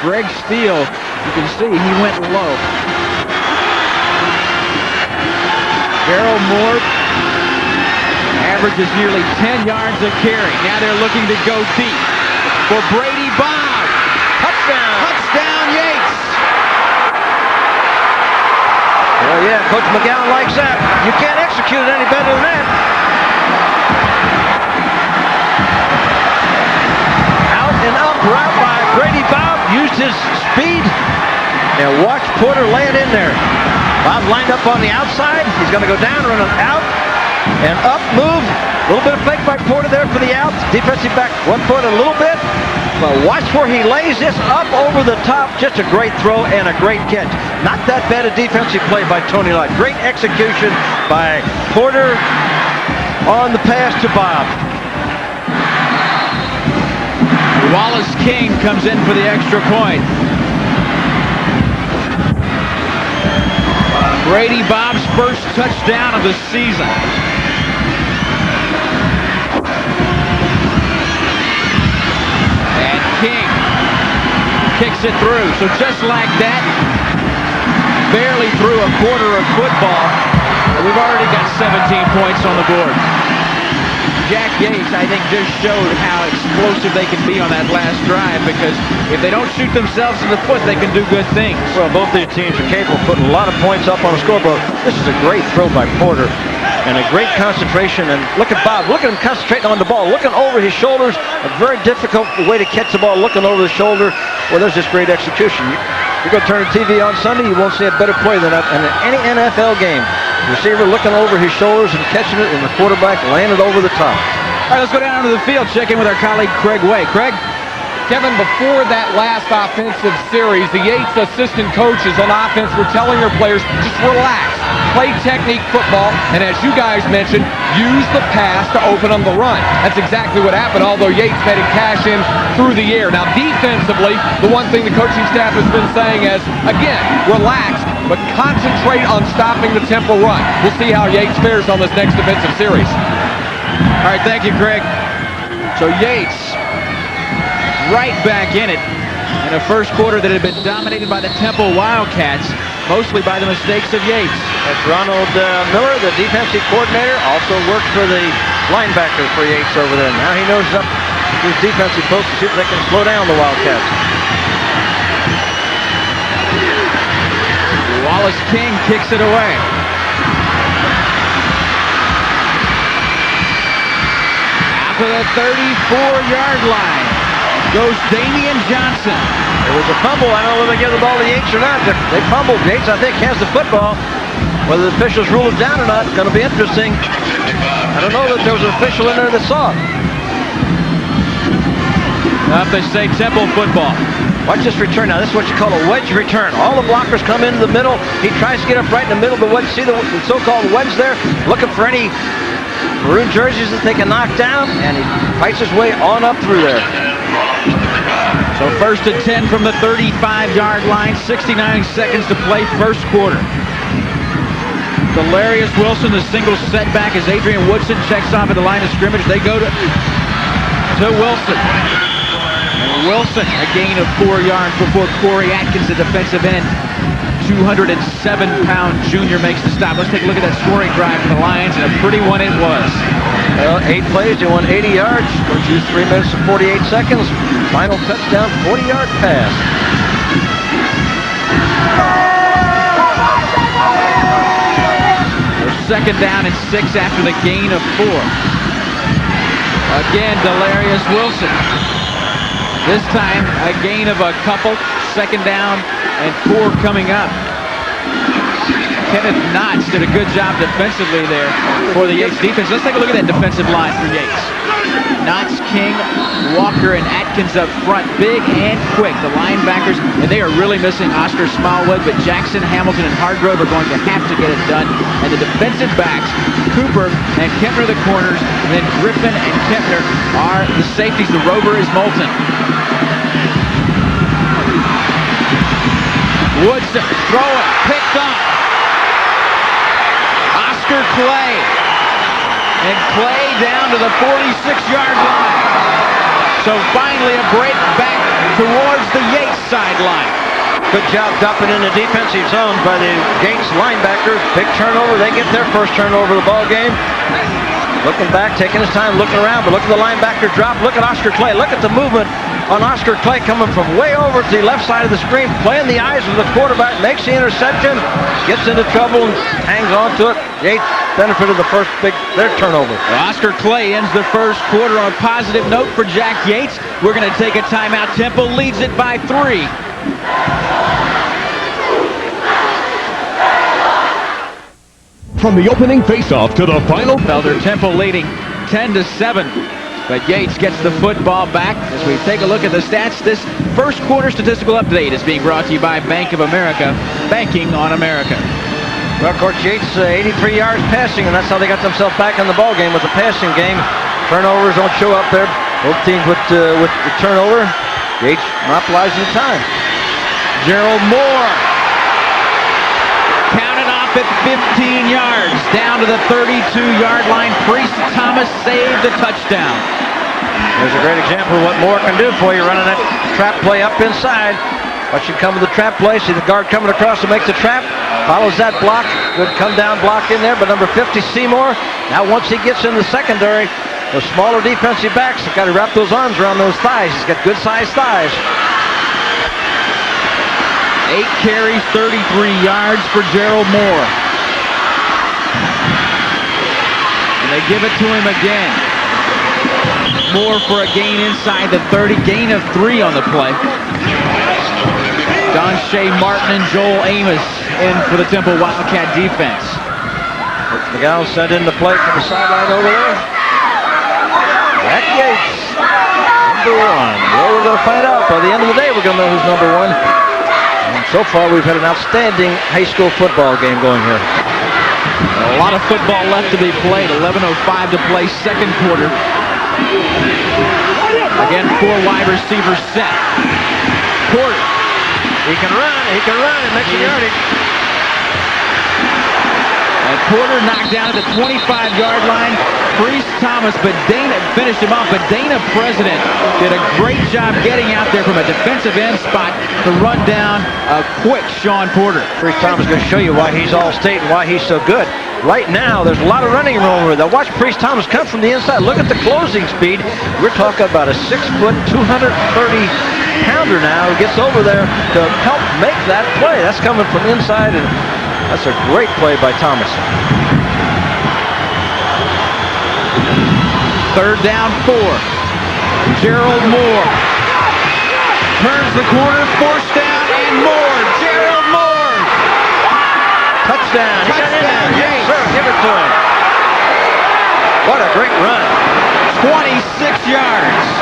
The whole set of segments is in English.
Greg Steele, you can see he went low. Darryl Moore averages nearly 10 yards a carry. Now they're looking to go deep for Brady Bob. Touchdown! Touchdown, Yates! Oh yeah, Coach McGowan likes that. You can't execute it any better than that. Out and up route by Brady Bob. Used his speed. And watch Porter lay it in there. Bob lined up on the outside. He's going to go down, run it out, and up, move. A little bit of fake by Porter there for the out. Defensive back 1 foot a little bit. But watch where he lays this up over the top. Just a great throw and a great catch. Not that bad a defensive play by Tony Light. Great execution by Porter on the pass to Bob. Wallace King comes in for the extra point. Brady Bob's first touchdown of the season. And King kicks it through. So just like that, barely threw a quarter of football. We've already got 17 points on the board. Jack Yates, I think, just showed how explosive they can be on that last drive, because if they don't shoot themselves in the foot, they can do good things. Well, both these teams are capable of putting a lot of points up on a scoreboard. This is a great throw by Porter and a great concentration. And look at Bob. Look at him concentrating on the ball, looking over his shoulders. A very difficult way to catch the ball, looking over the shoulder. Well, there's just great execution. You go turn the TV on Sunday, you won't see a better play than that in any NFL game. Receiver looking over his shoulders and catching it, and the quarterback laying it over the top. All right, let's go down to the field, check in with our colleague Craig Way. Craig? Kevin, before that last offensive series, the Yates assistant coaches on offense were telling their players, just relax, play technique football, and as you guys mentioned, use the pass to open on the run. That's exactly what happened, although Yates made him cash in through the air. Now, defensively, the one thing the coaching staff has been saying is, again, relax, but concentrate on stopping the tempo run. We'll see how Yates fares on this next defensive series. All right, thank you, Craig. So Yates right back in it in a first quarter that had been dominated by the Temple Wildcats, mostly by the mistakes of Yates. That's Ronald Miller, the defensive coordinator, also worked for the linebacker for Yates over there. Now he knows up his defensive folks to see if they can slow down the Wildcats. Wallace King kicks it away. Out to the 34-yard line goes Damian Johnson. There was a fumble. I don't know whether they give the ball to Yates or not. They fumbled. Yates, I think, has the football. Whether the officials rule it down or not, it's going to be interesting. I don't know that there was an official in there that saw it. Now, if they say Temple football. Watch this return. Now, this is what you call a wedge return. All the blockers come into the middle. He tries to get up right in the middle of the wedge. See the so-called wedge there? Looking for any maroon jerseys that they can knock down, and he fights his way on up through there. So first and 10 from the 35-yard line, 69 seconds to play first quarter. Delarius Wilson, the single setback as Adrian Woodson checks off at the line of scrimmage. They go to Wilson. And Wilson, a gain of 4 yards before Corey Atkins, the defensive end. 207-pound junior makes the stop. Let's take a look at that scoring drive for the Lions, and a pretty one it was. Well, 8 plays, they won 80 yards. Coach used 3 minutes and 48 seconds. Final touchdown, 40-yard pass. Second down and 6 after the gain of 4. Again, Delarius Wilson. This time, a gain of a couple. Second down and 4 coming up. Kenneth Knotts did a good job defensively there for the Yates defense. Let's take a look at that defensive line for Yates. Knotts, King, Walker, and Atkins up front. Big and quick, the linebackers, and they are really missing Oscar Smallwood, but Jackson, Hamilton, and Hargrove are going to have to get it done. And the defensive backs, Cooper and Kempner the corners, and then Griffin and Kempner are the safeties. The rover is Moulton. Woodson, throw it, picked up. Oscar Clay. And Clay down to the 46-yard line. So finally a break back towards the Yates sideline. Good job dumping in the defensive zones by the Yates linebackers. Big turnover. They get their first turnover of the ball game. Looking back, taking his time, looking around, but look at the linebacker drop. Look at Oscar Clay. Look at the movement on Oscar Clay coming from way over to the left side of the screen, playing the eyes of the quarterback, makes the interception, gets into trouble and hangs on to it. Yates benefited the first their turnover. Well, Oscar Clay ends the first quarter on a positive note for Jack Yates. We're going to take a timeout. Temple leads it by 3. From the opening faceoff to the final. Felder, Temple leading 10-7. But Yates gets the football back. As we take a look at the stats, this first quarter statistical update is being brought to you by Bank of America, banking on America. Well, Coach Yates, 83 yards passing, and that's how they got themselves back in the ball game with the passing game. Turnovers don't show up there. Both teams with the turnover. Yates monopolizing the time. Gerald Moore counted off at 15 yards, down to the 32-yard line. Priest Thomas saved the touchdown. There's a great example of what Moore can do for you, running that trap play up inside. Watch him come to the trap play. See the guard coming across to make the trap. Follows that block. Good come-down block in there, but number 50, Seymour. Now once he gets in the secondary, those smaller defensive backs have got to wrap those arms around those thighs. He's got good-sized thighs. 8 carries, 33 yards for Gerald Moore. And they give it to him again. Moore for a gain inside the 30. Gain of 3 on the play. Don Shea Martin and Joel Amos in for the Temple Wildcat defense. McGowan sent in the play from the sideline over there. Jack Yates, number 1. Well, we're going to find out. By the end of the day, we're going to know who's number 1. And so far, we've had an outstanding high school football game going here. A lot of football left to be played. 11:05 to play, second quarter. Again, 4 wide receivers set. Porter. He can run and make the yardage. And Porter knocked down at the 25-yard line. Priest Thomas, but Dana finished him off. But Dana President did a great job getting out there from a defensive end spot to run down a quick Sean Porter. Priest Thomas is going to show you why he's all-state and why he's so good. Right now, there's a lot of running room over there. Watch Priest Thomas come from the inside. Look at the closing speed. We're talking about a 6-foot, 230-pounder now who gets over there to help make that play. That's coming from inside, and that's a great play by Thomas. 3rd down 4. Gerald Moore turns the corner, forced down, and Moore. Gerald Moore. Touchdown. He got in there. Yes, sir. Give it to him. What a great run. 26 yards.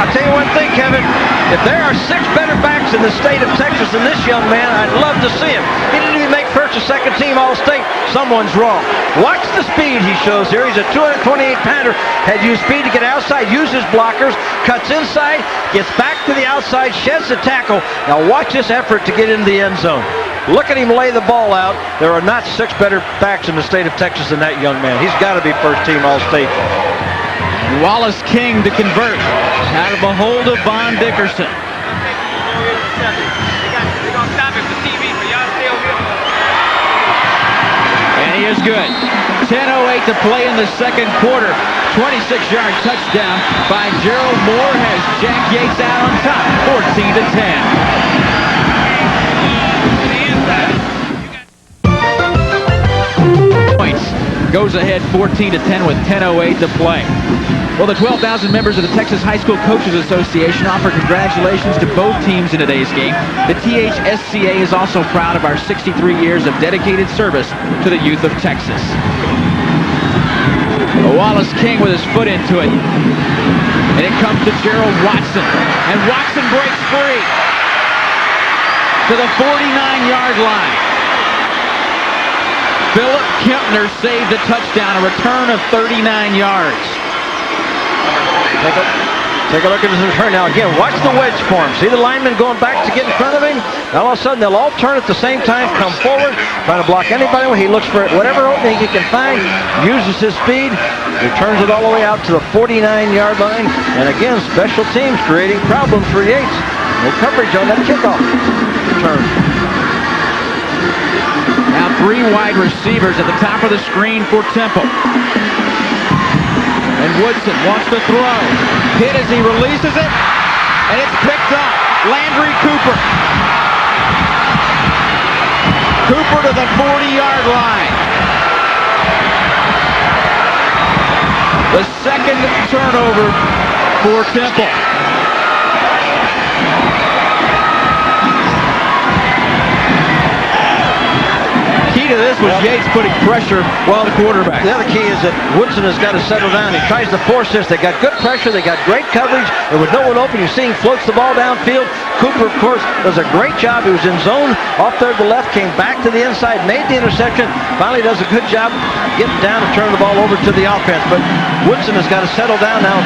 I'll tell you one thing, Kevin. If there are 6 better backs in the state of Texas than this young man, I'd love to see him. He didn't even make first or second team All-State. Someone's wrong. Watch the speed he shows here. He's a 228-pounder. Had used speed to get outside, uses blockers, cuts inside, gets back to the outside, sheds the tackle. Now watch this effort to get into the end zone. Look at him lay the ball out. There are not 6 better backs in the state of Texas than that young man. He's got to be first team All-State. Wallace King to convert out of a hold of Von Dickerson. And he is good. 10:08 to play in the second quarter. 26-yard touchdown by Gerald Moore has Jack Yates out on top, 14-10. Points. Goes ahead 14-10 with 10:08 to play. Well, the 12,000 members of the Texas High School Coaches Association offer congratulations to both teams in today's game. The THSCA is also proud of our 63 years of dedicated service to the youth of Texas. Wallace King with his foot into it. And it comes to Gerald Watson. And Watson breaks free to the 49-yard line. Philip Kempner saved a touchdown, a return of 39 yards. Take a look at his return now. Again, watch the wedge form. See the lineman going back to get in front of him? Now all of a sudden they'll all turn at the same time, come forward, trying to block anybody. He looks for whatever opening he can find, uses his speed, returns it all the way out to the 49-yard line. And again, special teams creating problems for Yates. No coverage on that kickoff return. Now 3 wide receivers at the top of the screen for Temple. And Woodson wants to throw. Hit as he releases it. And it's picked up. Landry Cooper. Cooper to the 40-yard line. The second turnover for Temple. To this was Yates putting pressure on the quarterback. The other key is that Woodson has got to settle down. He tries to force this. They got good pressure. They got great coverage. And with no one open, you're seeing floats the ball downfield. Cooper, of course, does a great job. He was in zone, off there to the left, came back to the inside, made the interception. Finally does a good job getting down and turning the ball over to the offense. But Woodson has got to settle down now.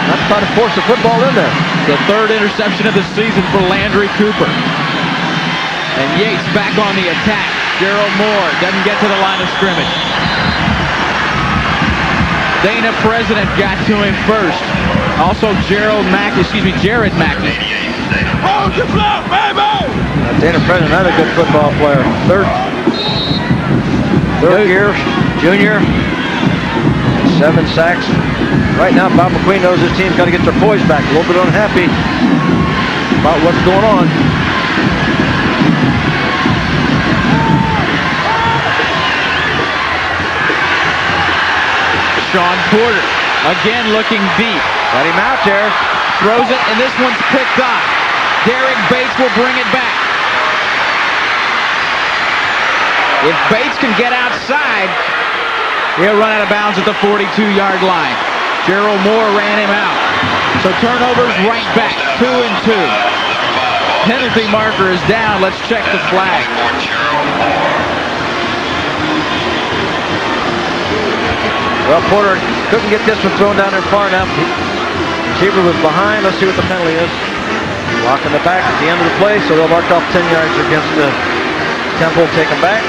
Not trying to force the football in there. The 3rd interception of the season for Landry Cooper. And Yates back on the attack. Gerald Moore doesn't get to the line of scrimmage. Dana President got to him first. Also Jared Mackey. Dana President, another good football player. Third year, junior. 7 sacks. Right now, Bob McQueen knows his team's got to get their poise back. A little bit unhappy about what's going on. Sean Porter, again looking deep. Got him out there. Throws it, and this one's picked up. Derek Bates will bring it back. If Bates can get outside, he'll run out of bounds at the 42-yard line. Gerald Moore ran him out. So turnovers right back, 2 and 2. Penalty marker is down. Let's check the flag. Well, Porter couldn't get this one thrown down there far enough. Receiver was behind. Let's see what the penalty is. Locking the back at the end of the play, so they'll mark off 10 yards against the Temple. Take them back.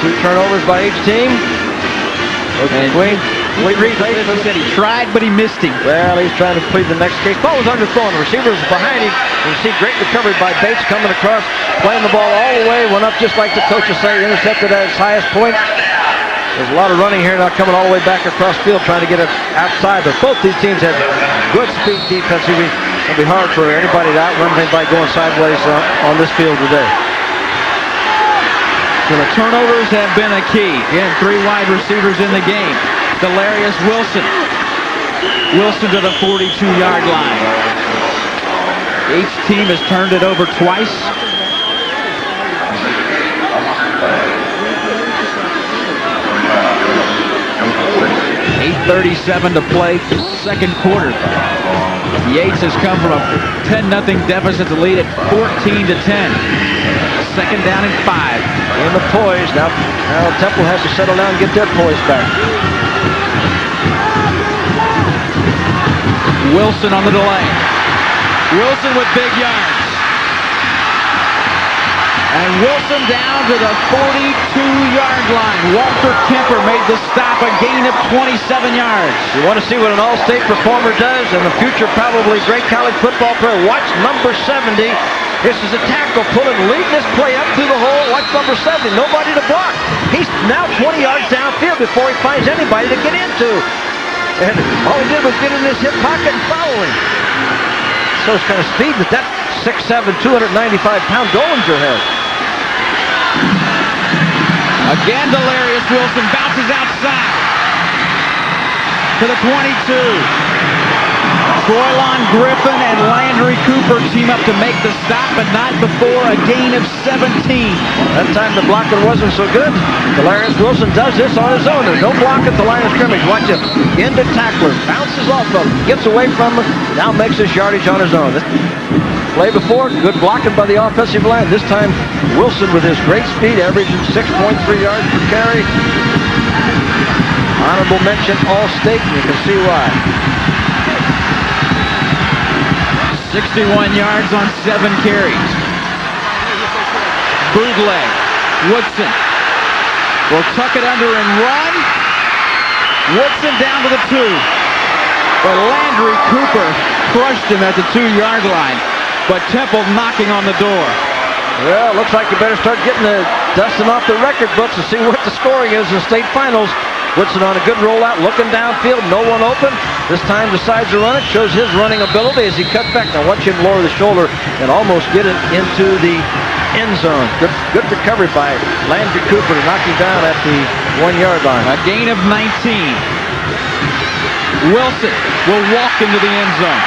2 turnovers by each team. And Wayne said he tried, but he missed him. Well, he's trying to plead the next case. Ball was underthrown. The receiver was behind him. And you see great recovery by Bates coming across, playing the ball all the way. Went up just like the coaches say, intercepted at its highest point. There's a lot of running here now, coming all the way back across field, trying to get it outside. But both these teams have good speed defensively. It'll be hard for anybody to outrun anybody going sideways on this field today. So the turnovers have been a key. Again, 3 wide receivers in the game. Delarius Wilson. Wilson to the 42-yard line. Each team has turned it over twice. 8:37 to play, 2nd quarter. Yates has come from a 10-0 deficit to lead at 14-10. 2nd down and 5. In the poise. Now Temple has to settle down and get their poise back. Wilson on the delay. Wilson with big yards. And Wilson down to the 42-yard line. Walter Kemper made the stop, a gain of 27 yards. You want to see what an all-state performer does, and the future probably great college football player. Watch number 70. This is a tackle pulling, leading this play up through the hole. Watch number 70. Nobody to block. He's now 20 yards downfield before he finds anybody to get into. And all he did was get in his hip pocket and follow him. So it's kind of speed that 6'7", 295-pound Gollinger has. Again, Delarius Wilson bounces outside to the 22. Troylon Griffin and Landry Cooper team up to make the stop, but not before a gain of 17. That time the blocking wasn't so good. Delarius Wilson does this on his own. There's no block at the line of scrimmage. Watch him. Into tacklers. Bounces off of him. Gets away from him. Now makes his yardage on his own. Play before, good blocking by the offensive line. This time, Wilson with his great speed, averaging 6.3 yards per carry. Honorable mention All-State, and you can see why. 61 yards on 7 carries. Bootleg. Woodson will tuck it under and run. Woodson down to the 2. But Landry Cooper crushed him at the 2-yard line. But Temple knocking on the door. Well, looks like you better start getting the dusting off the record books to see what the scoring is in state finals. Woodson on a good rollout, looking downfield, no one open. This time decides to run it, shows his running ability as he cuts back. Now watch him lower the shoulder and almost get it into the end zone. Good recovery by Landry Cooper to knock him down at the 1-yard line. A gain of 19. Wilson will walk into the end zone.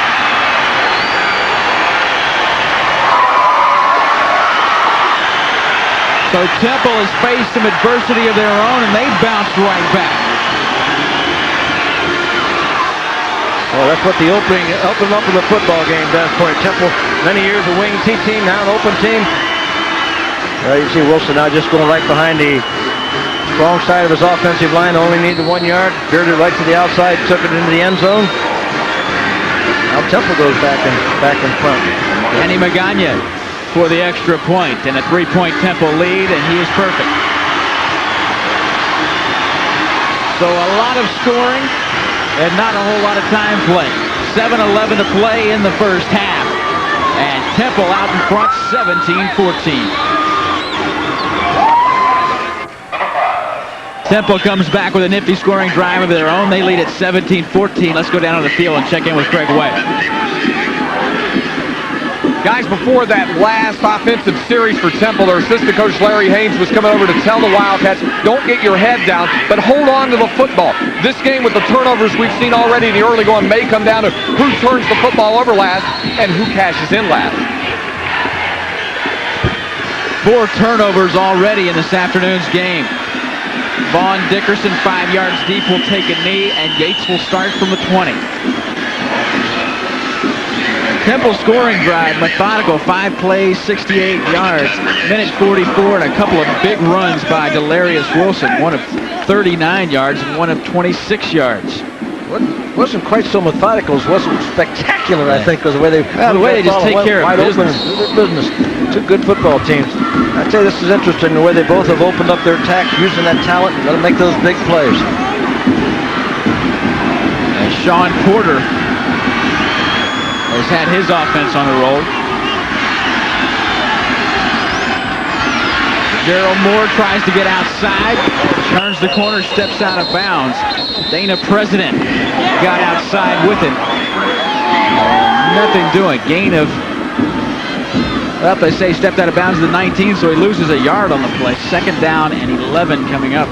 So Temple has faced some adversity of their own, and they bounced right back. Well, that's what the opening up of the football game does for Temple. Many years a wing T team, now an open team. Well, you see Wilson now just going right behind the strong side of his offensive line. Only needed 1 yard. Bearded right to the outside, took it into the end zone. Now Temple goes back in front. Danny Magana for the extra point, and a 3-point Temple lead, and he is perfect. So a lot of scoring and not a whole lot of time play. 7:11 to play in the first half, and Temple out in front 17-14. Temple comes back with a nifty scoring drive of their own. They lead at 17-14. Let's go down on the field and check in with Craig Way. Guys, before that last offensive series for Temple, their assistant coach Larry Haynes was coming over to tell the Wildcats, don't get your head down, but hold on to the football. This game with the turnovers we've seen already in the early going may come down to who turns the football over last and who cashes in last. 4 turnovers already in this afternoon's game. Vaughn Dickerson, 5 yards deep, will take a knee, and Yates will start from the 20. Temple scoring drive, methodical, 5 plays, 68 yards, minute 44, and a couple of big runs by Delarius Wilson, one of 39 yards and one of 26 yards. Wasn't quite so methodical, it wasn't spectacular, I think, because the way they just take care of business. Two good football teams. I'd say this is interesting, the way they both have opened up their attacks, using that talent, and going to make those big plays. And Sean Porter has had his offense on a roll. Gerald Moore tries to get outside, turns the corner, steps out of bounds. Dana President got outside with it. Nothing doing. Gain of, well, they say stepped out of bounds at the 19, so he loses a yard on the play. 2nd down and 11 coming up.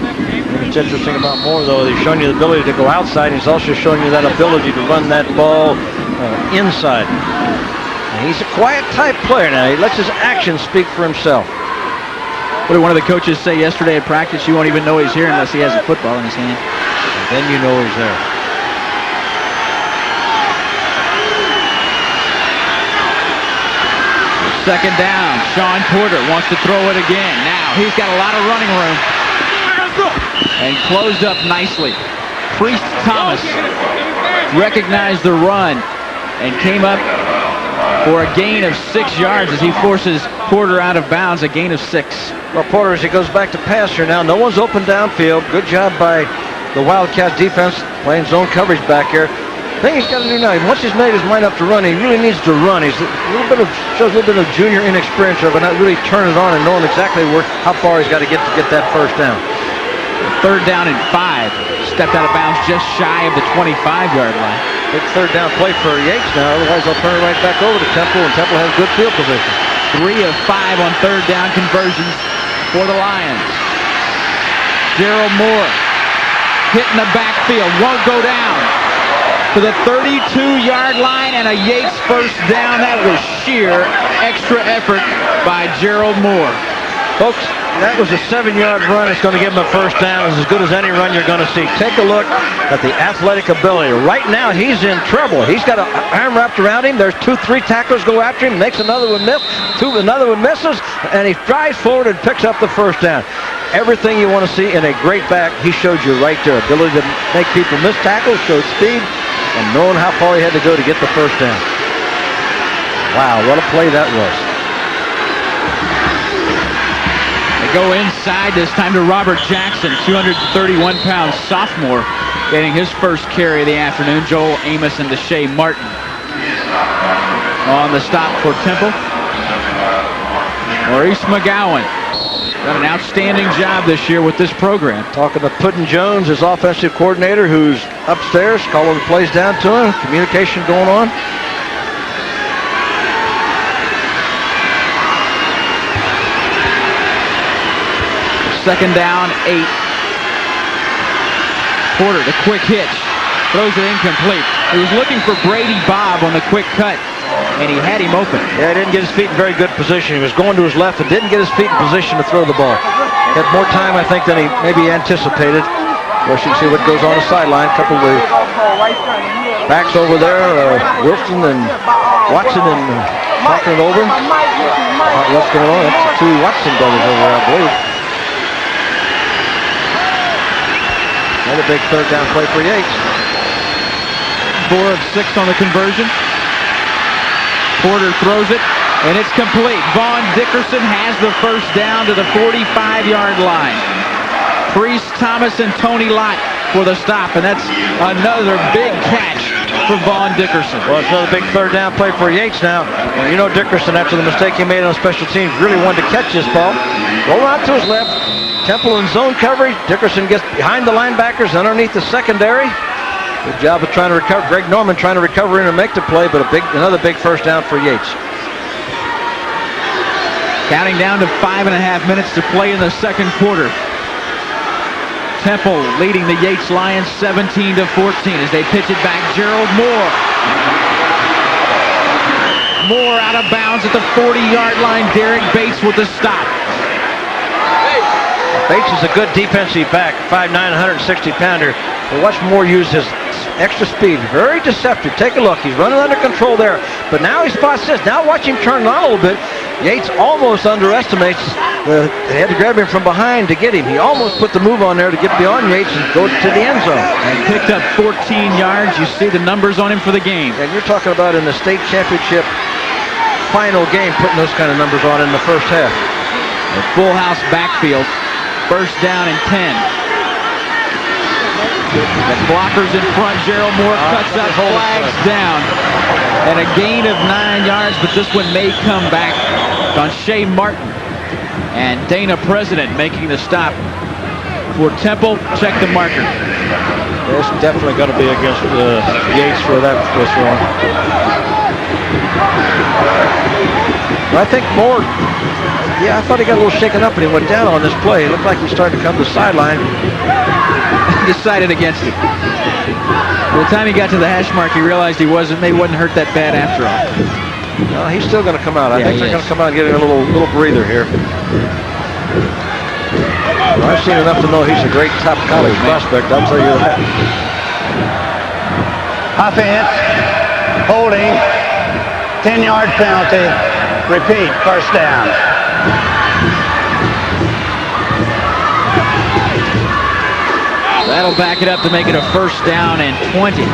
What's interesting about Moore, though, he's showing you the ability to go outside. He's also showing you that ability to run that ball inside. And he's a quiet type player now. He lets his actions speak for himself. What did one of the coaches say yesterday at practice? You won't even know he's here unless he has a football in his hand. And then you know he's there. Second down. Sean Porter wants to throw it again. Now he's got a lot of running room. And closed up nicely. Priest Thomas recognized the run and came up for a gain of 6 yards as he forces Porter out of bounds, a gain of 6. Well, Porter, as he goes back to pass here now, no one's open downfield. Good job by the Wildcat defense playing zone coverage back here. The thing he's got to do now, once he's made his mind up to run, he really needs to run. He's shows a little bit of junior inexperience of not really turning it on and knowing exactly how far he's got to get that first down. 3rd down and 5. Stepped out of bounds just shy of the 25-yard line. Big 3rd down play for Yates now. Otherwise, they'll turn it right back over to Temple, and Temple has good field position. 3 of 5 on 3rd down conversions for the Lions. Gerald Moore hitting the backfield, won't go down to the 32-yard line, and a Yates first down. That was sheer extra effort by Gerald Moore. Folks, that was a 7-yard run. It's going to give him a first down. It's as good as any run you're going to see. Take a look at the athletic ability. Right now, he's in trouble. He's got an arm wrapped around him. There's 2-3 tacklers go after him. Makes another one miss. Another one misses. And he drives forward and picks up the first down. Everything you want to see in a great back, he showed you right there. Ability to make people miss tackles, showed speed, and knowing how far he had to go to get the first down. Wow, what a play that was. They go inside this time to Robert Jackson, 231-pound sophomore, getting his first carry of the afternoon. Joel Amos and Deshae Martin on the stop for Temple. Maurice McGowan done an outstanding job this year with this program. Talking to Puddin Jones, his offensive coordinator, who's upstairs, calling the plays down to him. Communication going on. Second down, 8. Porter, the quick hitch, throws it incomplete. He was looking for Brady Bob on the quick cut, and he had him open. Yeah, he didn't get his feet in very good position. He was going to his left and didn't get his feet in position to throw the ball. Had more time, I think, than he maybe anticipated. Of course, you can see what goes on the sideline. A couple of the backs over there, Wilson and Watson, and talking it over. What's going on? That's the two Watson brothers over there, I believe. Another big third down play for Yates. 4 of 6 on the conversion. Porter throws it, and it's complete. Vaughn Dickerson has the first down to the 45-yard line. Priest, Thomas, and Tony Lott for the stop, and that's another big catch for Vaughn Dickerson. Well, it's another big third down play for Yates now. Well, you know Dickerson, after the mistake he made on special teams, really wanted to catch this ball. Roll out to his left. Temple in zone coverage. Dickerson gets behind the linebackers underneath the secondary. Good job of trying to recover. Greg Norman trying to recover in and make the play, but another big first down for Yates. Counting down to 5.5 minutes to play in the second quarter. Temple leading the Yates Lions 17-14 as they pitch it back. Gerald Moore. Moore out of bounds at the 40-yard line. Derek Bates with the stop. Bates is a good defensive back, 5'9", 160-pounder. But watch Moore use his extra speed. Very deceptive. Take a look. He's running under control there. But now he spots this. Now watch him turn on a little bit. Yates almost underestimates. They had to grab him from behind to get him. He almost put the move on there to get beyond Yates and go to the end zone. And picked up 14 yards. You see the numbers on him for the game. And you're talking about in the state championship final game, putting those kind of numbers on in the first half. A full house backfield. First down and 10. The blockers in front. Gerald Moore cuts up, flags down. And a gain of 9 yards, but this one may come back on Shea Martin. And Dana President making the stop for Temple. Check the marker. It's definitely going to be against Yates for that first run. I think Moore, I thought he got a little shaken up when he went down on this play. It looked like he started to come to the sideline. Decided against it. By the time he got to the hash mark, he realized maybe wasn't hurt that bad after all. No, he's still going to come out. I think they're going to come out and give him a little breather here. Well, I've seen enough to know he's a great top college prospect, I'll tell you that. Offense, holding, 10-yard penalty. Repeat, first down. That'll back it up to make it a first down and 20.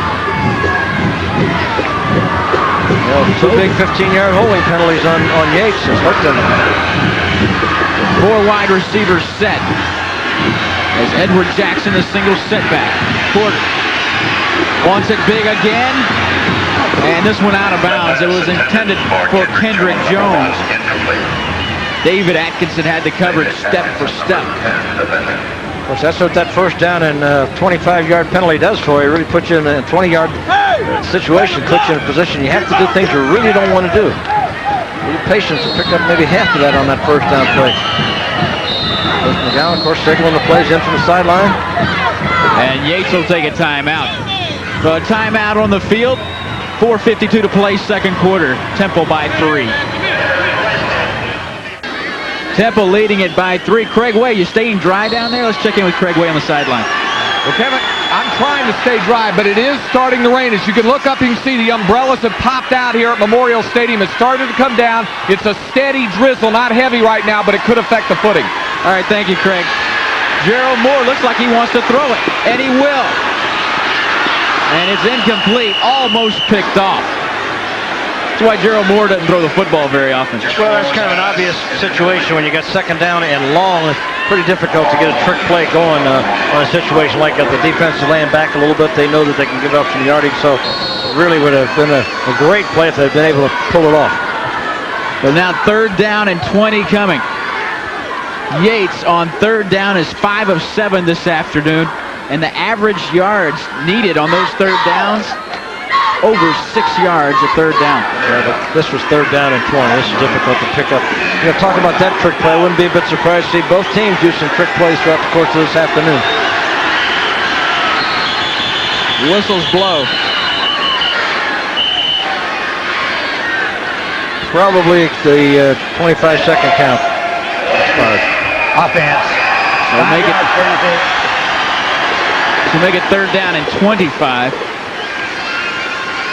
Two big 15-yard holding penalties on Yates has hurt them. 4 wide receivers set. As Edward Jackson, a single setback. Porter wants it big again. And this one out of bounds. It was intended for Kendrick Jones. David Atkinson had the coverage step for step. Of course, that's what that first down and 25-yard penalty does for you. It really puts you in a 20-yard situation, puts you in a position you have to do things you really don't want to do. Be patient to pick up maybe half of that on that first down play. McGowan, of course, signaling the plays in from the sideline. And Yates will take a timeout. So a timeout on the field. 4:52 to play, second quarter. Temple by 3. Temple leading it by 3. Craig Way, you staying dry down there? Let's check in with Craig Way on the sideline. Well, Kevin, I'm trying to stay dry, but it is starting to rain. As you can look up, you can see the umbrellas have popped out here at Memorial Stadium. It's started to come down. It's a steady drizzle, not heavy right now, but it could affect the footing. All right, thank you, Craig. Gerald Moore looks like he wants to throw it, and he will. And it's incomplete, almost picked off. That's why Gerald Moore doesn't throw the football very often. Well, that's kind of an obvious situation when you got second down and long. It's pretty difficult to get a trick play going on a situation like that. The defense is laying back a little bit. They know that they can give up some yardage, so it really would have been a great play if they'd been able to pull it off. But now third down and 20 coming. Yates on third down is 5 of 7 this afternoon, and the average yards needed on those third downs, over 6 yards at third down. Yeah, but this was third down and 20. This is difficult to pick up. You know, talking about that trick play, I wouldn't be a bit surprised to see both teams do some trick plays throughout the course of this afternoon. Whistles blow. Probably the 25-second count. Offense. So make it third down and 25.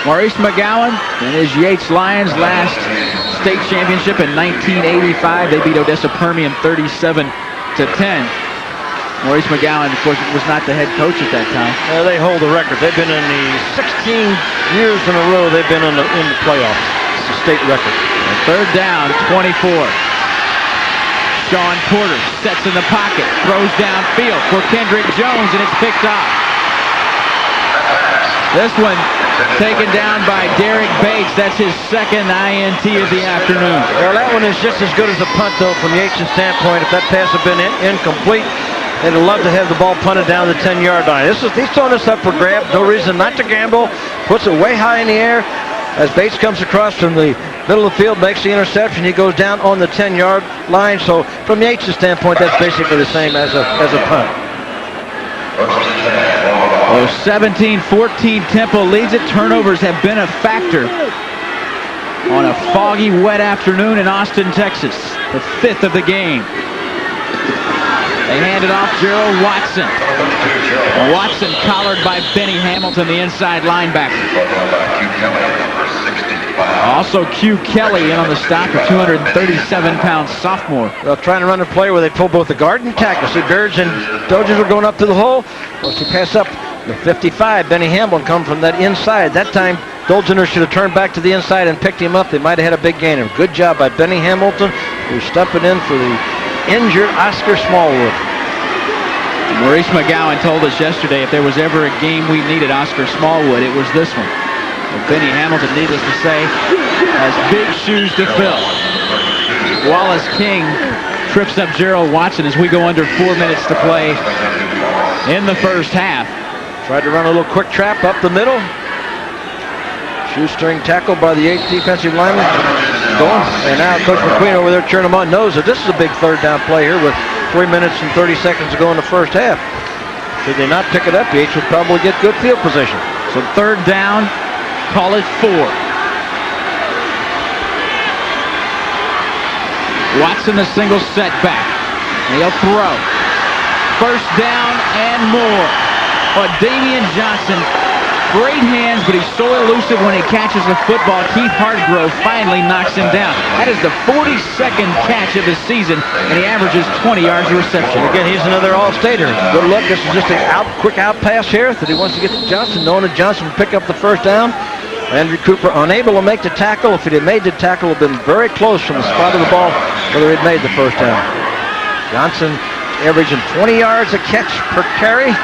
Maurice McGowan and his Yates Lions last state championship in 1985. They beat Odessa Permian 37-10. Maurice McGowan, of course, was not the head coach at that time. They hold the record. They've been in the 16 years in a row they've been in the playoffs. It's a state record. And third down, 24. Sean Porter sets in the pocket, throws downfield for Kendrick Jones, and it's picked off. This one taken down by Derek Bates. That's his second INT of the afternoon. Well, that one is just as good as a punt, though, from Yates' standpoint. If that pass had been incomplete, they'd have loved to have the ball punted down the 10-yard line. He's throwing this up for grabs. No reason not to gamble. Puts it way high in the air. As Bates comes across from the middle of the field, makes the interception. He goes down on the 10-yard line. So from Yates' standpoint, that's basically the same as a punt. 17-14 Temple leads it. Turnovers have been a factor on a foggy, wet afternoon in Austin, Texas. The 5th of the game. They hand it off Gerald Watson. Watson collared by Benny Hamilton, the inside linebacker. Also Q Kelly in on the stop, a 237-pound sophomore. Well, trying to run a play where they pull both the guard and tackle. See, Beards and Dodgers were going up to the hole. Once he passed up the 55, Benny Hamilton come from that inside. That time, Dolgener should have turned back to the inside and picked him up. They might have had a big gainer. Good job by Benny Hamilton, who's stepping in for the injured Oscar Smallwood. Maurice McGowan told us yesterday if there was ever a game we needed Oscar Smallwood, it was this one. And Benny Hamilton, needless to say, has big shoes to fill. Wallace King trips up Gerald Watson as we go under 4 minutes to play in the first half. Tried to run a little quick trap up the middle. Shoestring tackle by the 8th defensive lineman. Going. And now Coach McQueen over there cheering him on, knows that this is a big third down play here with 3 minutes and 30 seconds to go in the first half. Should they not pick it up, Yates would probably get good field position. So third down, call it 4. Watson the single setback. He'll throw. First down and more. Damian Johnson, great hands, but he's so elusive when he catches the football. Keith Hartgrove finally knocks him down. That is the 42nd catch of the season, and he averages 20 yards of reception. Again, he's another All-Stater. Good luck. This is just a quick out pass here that he wants to get to Johnson, knowing that Johnson will pick up the first down. Andrew Cooper unable to make the tackle. If he had made the tackle, it would have been very close from the spot of the ball whether he'd made the first down. Johnson averaging 20 yards a catch per carry.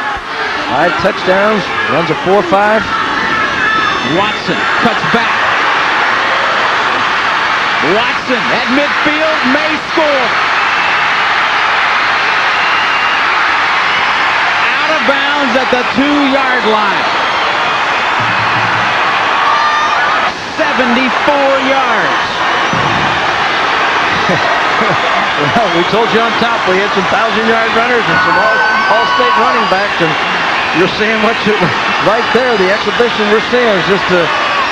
5 touchdowns, runs a 4.5. Watson cuts back. Watson at midfield may score. Out of bounds at the 2-yard line. 74 yards. Well, we told you on top we had some 1,000-yard runners and some all-state running backs, and you're seeing what right there. The exhibition we're seeing is just a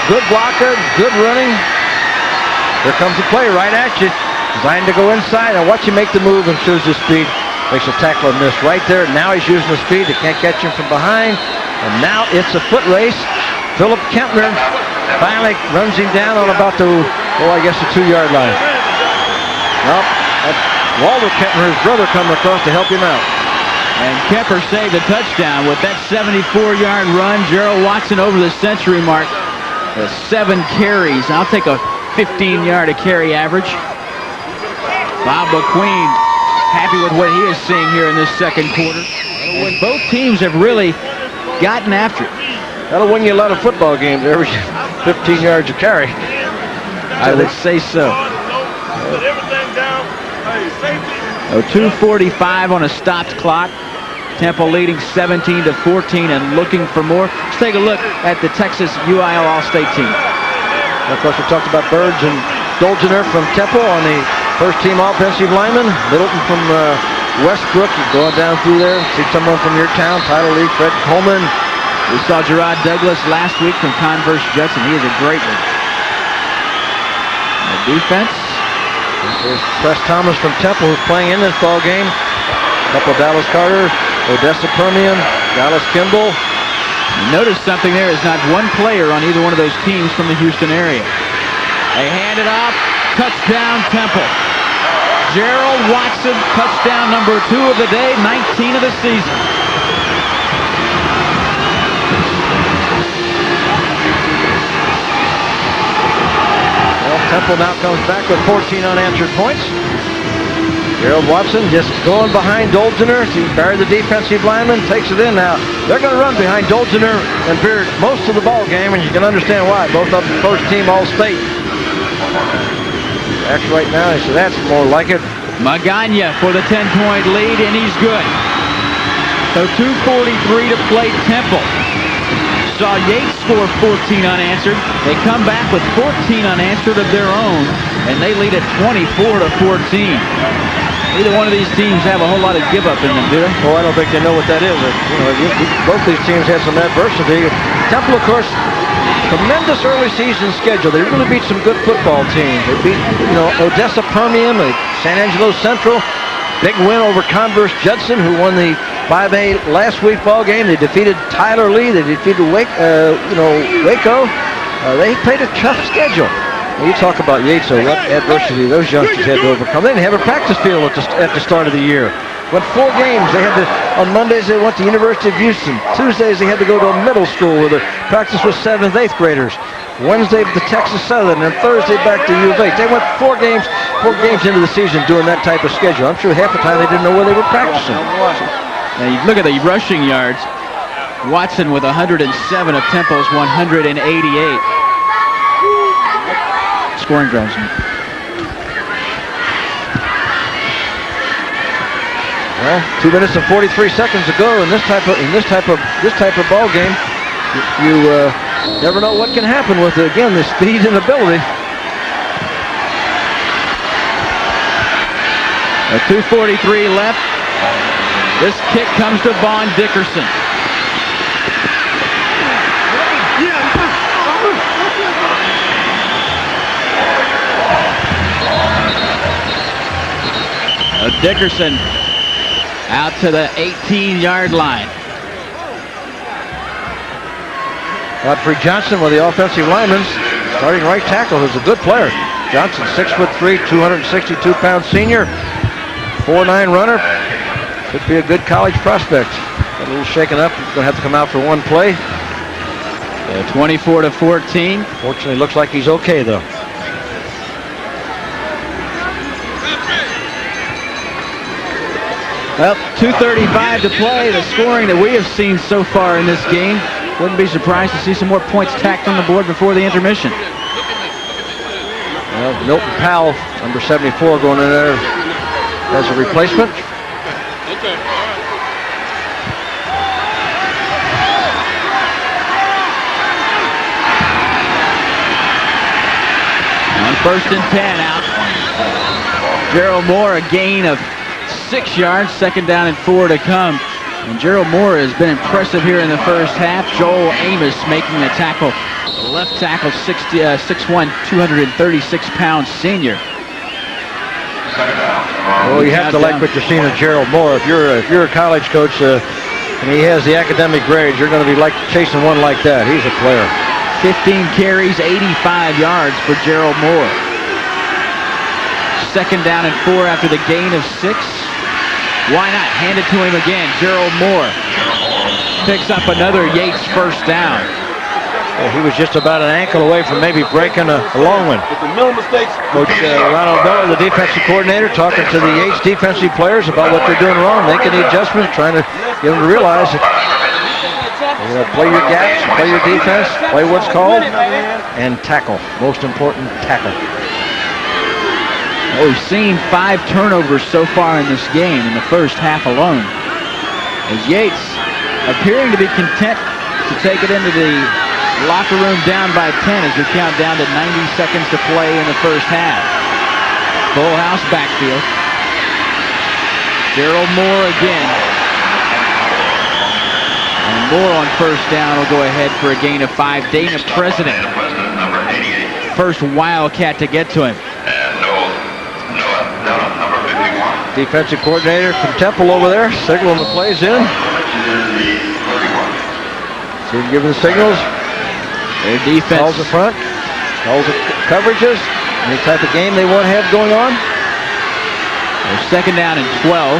good blocker, good running. Here comes the play right at you. Designed to go inside, and watch him make the move and shows his speed. Makes a tackle and miss right there. Now he's using the speed. They can't catch him from behind. And now it's a foot race. Philip Kempner finally runs him down on about the, I guess the 2-yard line. Well, Walter Kempner, his brother, coming across to help him out. And Kemper saved a touchdown with that 74-yard run. Gerald Watson over the century mark. 7 carries. I'll take a 15-yard a carry average. Bob McQueen happy with what he is seeing here in this second quarter. And both teams have really gotten after it. That'll win you a lot of football games, every 15 yards of carry. I would say so. 2:45 on a stopped clock. Temple leading 17-14 and looking for more. Let's take a look at the Texas UIL All-State team. Of course, we talked about Birds and Dolgener from Temple on the first-team offensive lineman. Middleton from Westbrook, going down through there. See someone from your town, Tyler Lee, Fred Coleman. We saw Gerard Douglas last week from Converse Judson. He is a great one. The defense. There's Press Thomas from Temple, who's playing in this ball game. A couple of Dallas Carter, Odessa Permian, Dallas Kimball. Notice something there is not one player on either one of those teams from the Houston area. They hand it off. Touchdown Temple. Gerald Watson, touchdown number 2 of the day, 19 of the season. Well, Temple now comes back with 14 unanswered points. Gerald Watson just going behind Dolgener. He buried the defensive lineman, takes it in now. They're going to run behind Dolgener and Beard most of the ball game, and you can understand why. Both of them first team All-State. That's right now. So that's more like it. Magana for the 10-point lead, and he's good. So 2:43 to play. Temple saw Yates score 14 unanswered. They come back with 14 unanswered of their own, and they lead at 24-14. Neither one of these teams have a whole lot of give up in them, do they? Oh, I don't think they know what that is. Both these teams had some adversity. Temple, of course, tremendous early season schedule. They really beat some good football teams. They beat, Odessa Permian, San Angelo Central. Big win over Converse Judson, who won the 5A last week ball game. They defeated Tyler Lee. They defeated Waco. They played a tough schedule. Well, you talk about Yates, what adversity those youngsters had to overcome. They didn't have a practice field at the start of the year. Went 4 games. They had to, on Mondays they went to University of Houston. Tuesdays they had to go to a middle school where the practice was 7th, 8th graders. Wednesday to Texas Southern, and Thursday back to U of H. They went 4 games into the season doing that type of schedule. I'm sure half the time they didn't know where they were practicing. Now you look at the rushing yards. Watson with 107 of Temple's 188. Scoring drives. Well, 2 minutes and 43 seconds to go in this type of ball game. You never know what can happen with again the speed and ability. A 2:43 left. This kick comes to Vaughn Dickerson. Dickerson out to the 18-yard line. Godfrey Johnson, one of the offensive linemen, starting right tackle, who's a good player. Johnson, 6'3", 262-pound senior, 4'9" runner. Could be a good college prospect. Got a little shaken up. He's going to have to come out for one play. 24-14. Fortunately, looks like he's okay, though. Well, 2:35 to play. The scoring that we have seen so far in this game. Wouldn't be surprised to see some more points tacked on the board before the intermission. Well, Milton Powell, number 74, going in there as a replacement. On 1st and 10 out. Gerald Moore, a gain of 6 yards, 2nd down and 4 to come. And Gerald Moore has been impressive here in the first half. Joel Amos making the tackle. Left tackle, 6'1", 236-pound senior. Well, you have to like what you're seeing of Gerald Moore. If you're a college coach and he has the academic grades, you're going to be like chasing one like that. He's a player. 15 carries, 85 yards for Gerald Moore. 2nd down and 4 after the gain of 6. Why not? Hand it to him again. Gerald Moore picks up another Yates first down. Yeah, he was just about an ankle away from maybe breaking a long one. Coach Ronald Miller, the defensive coordinator, talking to the Yates defensive players about what they're doing wrong, making the adjustments, trying to get them to realize that you gotta play your gaps, play your defense, play what's called, and tackle. Most important, tackle. Well, we've seen 5 turnovers so far in this game in the first half alone. As Yates appearing to be content to take it into the locker room down by 10 as we count down to 90 seconds to play in the first half. Full house backfield. Gerald Moore again. And Moore on first down will go ahead for a gain of 5. Dana President. First Wildcat to get to him. Defensive coordinator from Temple over there, signaling the plays in. So you give them the signals. Their defense calls the front, calls the coverages, any type of game they want to have going on. They're second down and 12.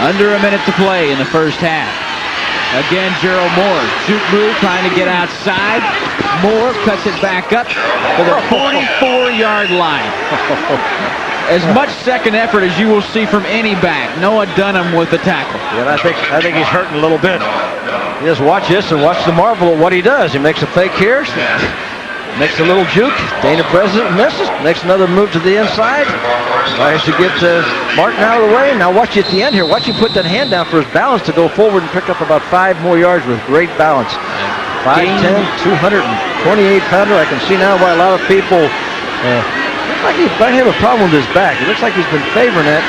Under a minute to play in the first half. Again, Gerald Moore, juke move, trying to get outside. Moore cuts it back up to the 44-yard line. As much second effort as you will see from any back. Noah Dunham with the tackle. Yeah, I think he's hurting a little bit. You just watch this and watch the marvel of what he does. He makes a fake here, makes a little juke. Dana President misses, makes another move to the inside. Tries to get Martin out of the way. Now watch you at the end here. Watch you put that hand down for his balance to go forward and pick up about 5 more yards with great balance. 5'10", 228-pounder. I can see now why a lot of people looks like he might have a problem with his back. It looks like he's been favoring it.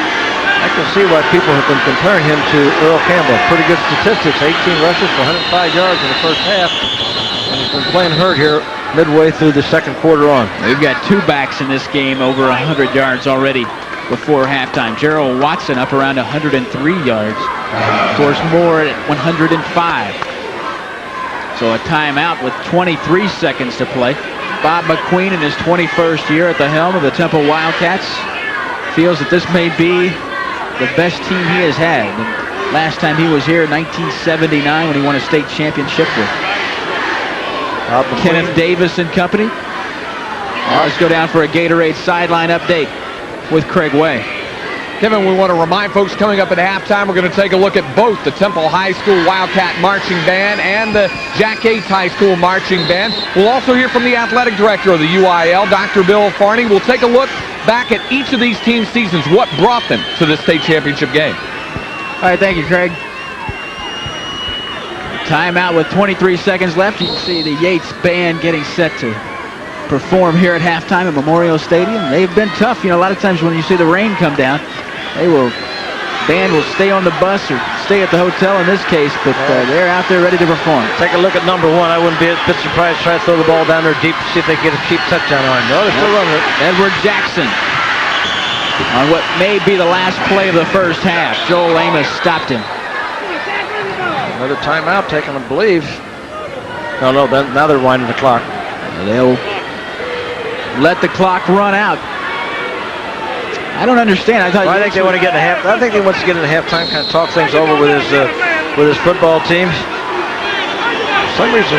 I can see why people have been comparing him to Earl Campbell. Pretty good statistics. 18 rushes for 105 yards in the first half. And he's been playing hurt here midway through the second quarter on. We've got 2 backs in this game over 100 yards already before halftime. Gerald Watson up around 103 yards. Of course, Moore at 105. So a timeout with 23 seconds to play. Bob McQueen in his 21st year at the helm of the Temple Wildcats feels that this may be the best team he has had. And last time he was here in 1979 when he won a state championship with Kenneth Davis and company. Let's go down for a Gatorade sideline update with Craig Way. Kevin, we want to remind folks coming up at halftime, we're going to take a look at both the Temple High School Wildcat Marching Band and the Jack Yates High School Marching Band. We'll also hear from the athletic director of the UIL, Dr. Bill Farney. We'll take a look back at each of these team seasons, what brought them to the state championship game. All right, thank you, Craig. Timeout with 23 seconds left. You can see the Yates Band getting set to perform here at halftime at Memorial Stadium. They've been tough. You know, a lot of times when you see the rain come down, band will stay on the bus or stay at the hotel in this case, but they're out there ready to perform. Take a look at number 1. I wouldn't be a bit surprised to try to throw the ball down there deep to see if they get a cheap touchdown on him. No, they're still running it. Edward Jackson on what may be the last play of the first half. Joel Amos stopped him. Another timeout taken, I believe. No, now they're winding the clock. They'll let the clock run out. I don't understand. I think they want to get in I think he wants to get in the halftime, kind of talk things over with his football team. For some reason,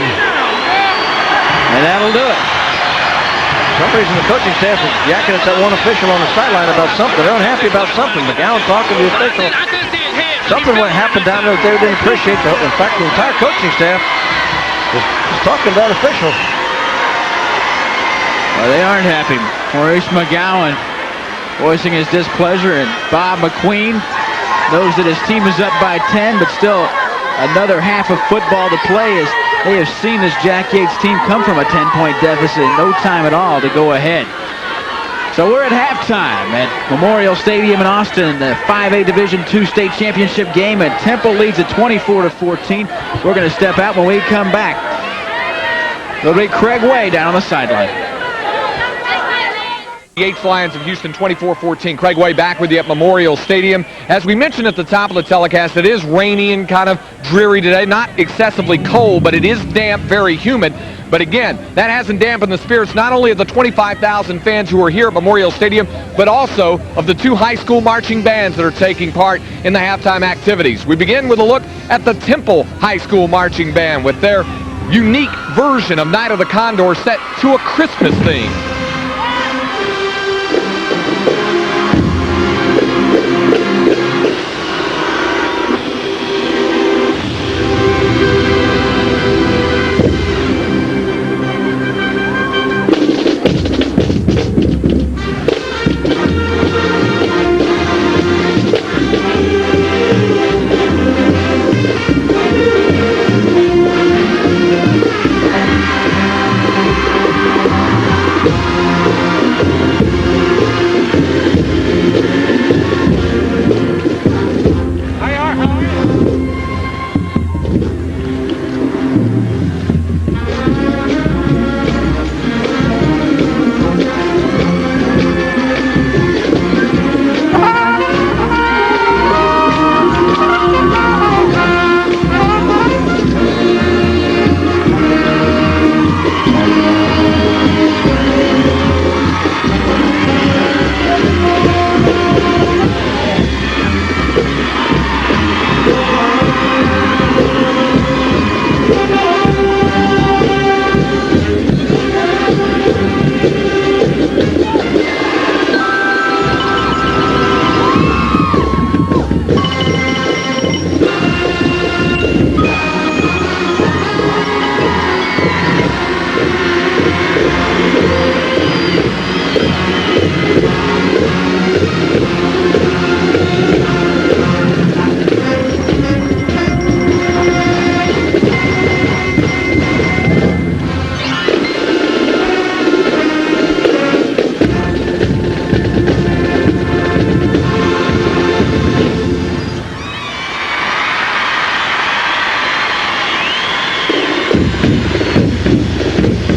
and that'll do it. For some reason, the coaching staff is yakking at that one official on the sideline about something. They're unhappy about something. McGowan talking to the official. Something what happened down there that they didn't appreciate. In fact, the entire coaching staff is talking to that official. Well, they aren't happy. Maurice McGowan voicing his displeasure, and Bob McQueen knows that his team is up by 10, but still another half of football to play as they have seen this Jack Yates team come from a 10-point deficit in no time at all to go ahead. So we're at halftime at Memorial Stadium in Austin, the 5A Division II state championship game, and Temple leads at 24-14. We're going to step out when we come back. It'll be Craig Way down on the sideline. Yates Lions of Houston 24-14. Craig Way back with you at Memorial Stadium. As we mentioned at the top of the telecast, it is rainy and kind of dreary today. Not excessively cold, but it is damp, very humid. But again, that hasn't dampened the spirits not only of the 25,000 fans who are here at Memorial Stadium, but also of the 2 high school marching bands that are taking part in the halftime activities. We begin with a look at the Temple High School Marching Band with their unique version of Night of the Condor set to a Christmas theme.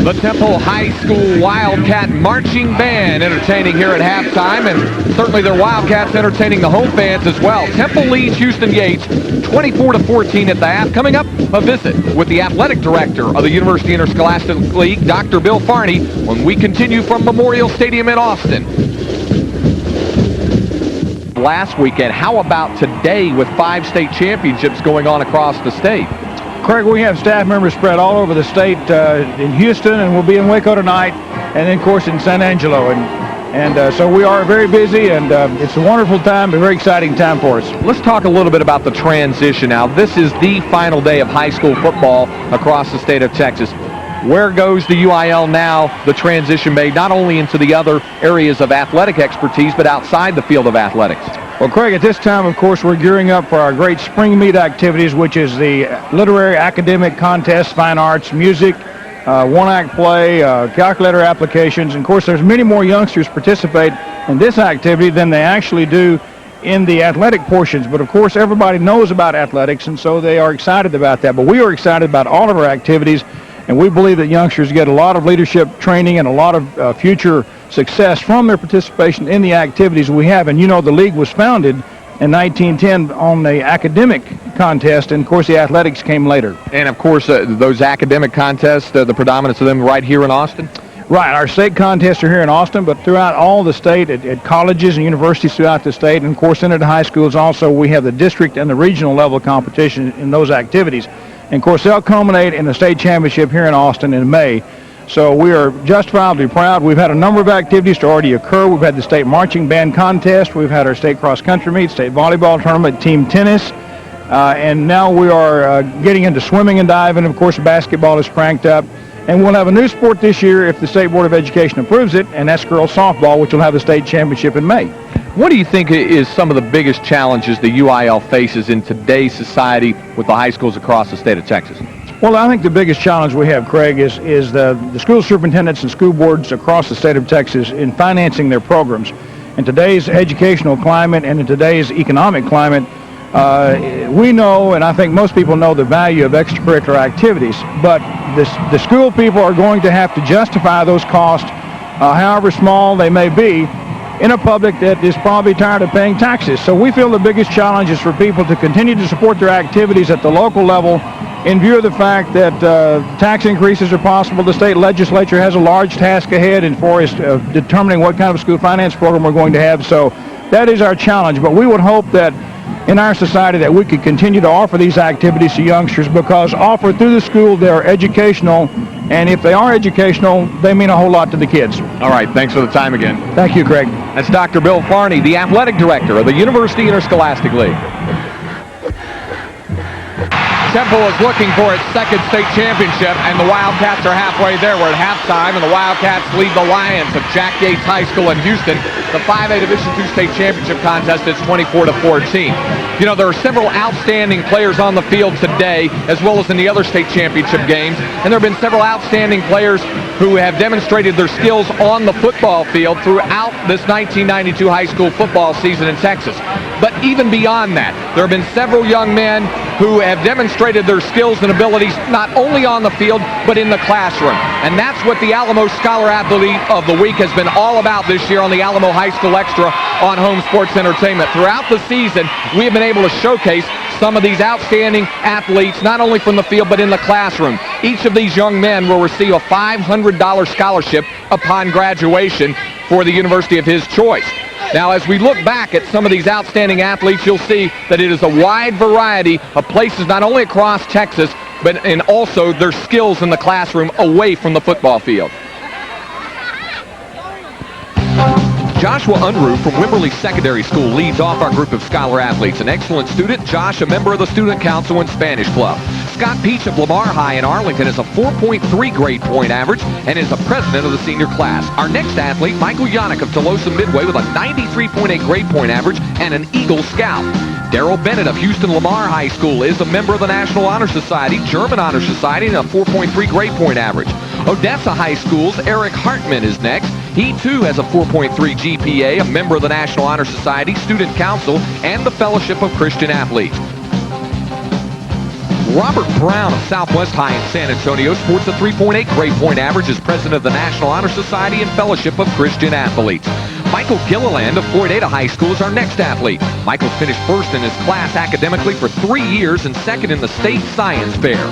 The Temple High School Wildcat Marching Band entertaining here at halftime, and certainly their Wildcats entertaining the home fans as well. Temple leads Houston Yates 24-14 at the half. Coming up, a visit with the athletic director of the University Interscholastic League, Dr. Bill Farney, when we continue from Memorial Stadium in Austin. Last weekend, how about today with 5 state championships going on across the state? Craig, we have staff members spread all over the state in Houston, and we'll be in Waco tonight, and then, of course, in San Angelo. And so we are very busy, and it's a wonderful time, a very exciting time for us. Let's talk a little bit about the transition now. This is the final day of high school football across the state of Texas. Where goes the UIL now, the transition made not only into the other areas of athletic expertise, but outside the field of athletics? Well, Craig, at this time, of course, we're gearing up for our great spring meet activities, which is the literary, academic contests, fine arts, music, one-act play, calculator applications. And, of course, there's many more youngsters participate in this activity than they actually do in the athletic portions. But, of course, everybody knows about athletics, and so they are excited about that. But we are excited about all of our activities, and we believe that youngsters get a lot of leadership training and a lot of future success from their participation in the activities we have. And you know, the league was founded in 1910 on the academic contest, and of course the athletics came later. And of course those academic contests, the predominance of them right here in Austin? Right, our state contests are here in Austin, but throughout all the state, at colleges and universities throughout the state, and of course into the high schools also, we have the district and the regional level competition in those activities. And of course they'll culminate in the state championship here in Austin in May. So we are justifiably proud. We've had a number of activities to already occur. We've had the state marching band contest. We've had our state cross-country meet, state volleyball tournament, team tennis. And now we are getting into swimming and diving. Of course, basketball is cranked up. And we'll have a new sport this year if the State Board of Education approves it, and that's girls softball, which will have the state championship in May. What do you think is some of the biggest challenges the UIL faces in today's society with the high schools across the state of Texas? Well, I think the biggest challenge we have, Craig, is the school superintendents and school boards across the state of Texas in financing their programs. In today's educational climate and in today's economic climate, we know, and I think most people know, the value of extracurricular activities, but the school people are going to have to justify those costs, however small they may be, in a public that is probably tired of paying taxes. So we feel the biggest challenge is for people to continue to support their activities at the local level in view of the fact that tax increases are possible. The state legislature has a large task ahead in for us determining what kind of school finance program we're going to have. So that is our challenge. But we would hope that in our society that we could continue to offer these activities to youngsters, because offered through the school, they are educational, and if they are educational, they mean a whole lot to the kids. All right, thanks for the time again. Thank you, Craig. That's Dr. Bill Farney, the athletic director of the University Interscholastic League. Temple is looking for its second state championship, and the Wildcats are halfway there. We're at halftime, and the Wildcats lead the Lions of Jack Yates High School in Houston. The 5A Division II state championship contest is 24-14. You know, there are several outstanding players on the field today, as well as in the other state championship games, and there have been several outstanding players who have demonstrated their skills on the football field throughout this 1992 high school football season in Texas. But even beyond that, there have been several young men who have demonstrated their skills and abilities not only on the field, but in the classroom. And that's what the Alamo Scholar Athlete of the Week has been all about this year on the Alamo High School Extra on Home Sports Entertainment. Throughout the season, we have been able to showcase some of these outstanding athletes, not only from the field, but in the classroom. Each of these young men will receive a $500 scholarship upon graduation for the university of his choice. Now, as we look back at some of these outstanding athletes, you'll see that it is a wide variety of places, not only across Texas, but in also their skills in the classroom away from the football field. Joshua Unruh from Wimberley Secondary School leads off our group of scholar athletes. An excellent student, Josh, a member of the Student Council and Spanish Club. Scott Peach of Lamar High in Arlington has a 4.3 grade point average and is the president of the senior class. Our next athlete, Michael Yannick of Tolosa Midway with a 93.8 grade point average and an Eagle Scout. Daryl Bennett of Houston Lamar High School is a member of the National Honor Society, German Honor Society, and a 4.3 grade point average. Odessa High School's Eric Hartman is next. He too has a 4.3 GPA, a member of the National Honor Society, Student Council, and the Fellowship of Christian Athletes. Robert Brown of Southwest High in San Antonio sports a 3.8 grade point average as president of the National Honor Society and Fellowship of Christian Athletes. Michael Gilliland of Floyd Ada High School is our next athlete. Michael's finished first in his class academically for 3 years and second in the state science fair.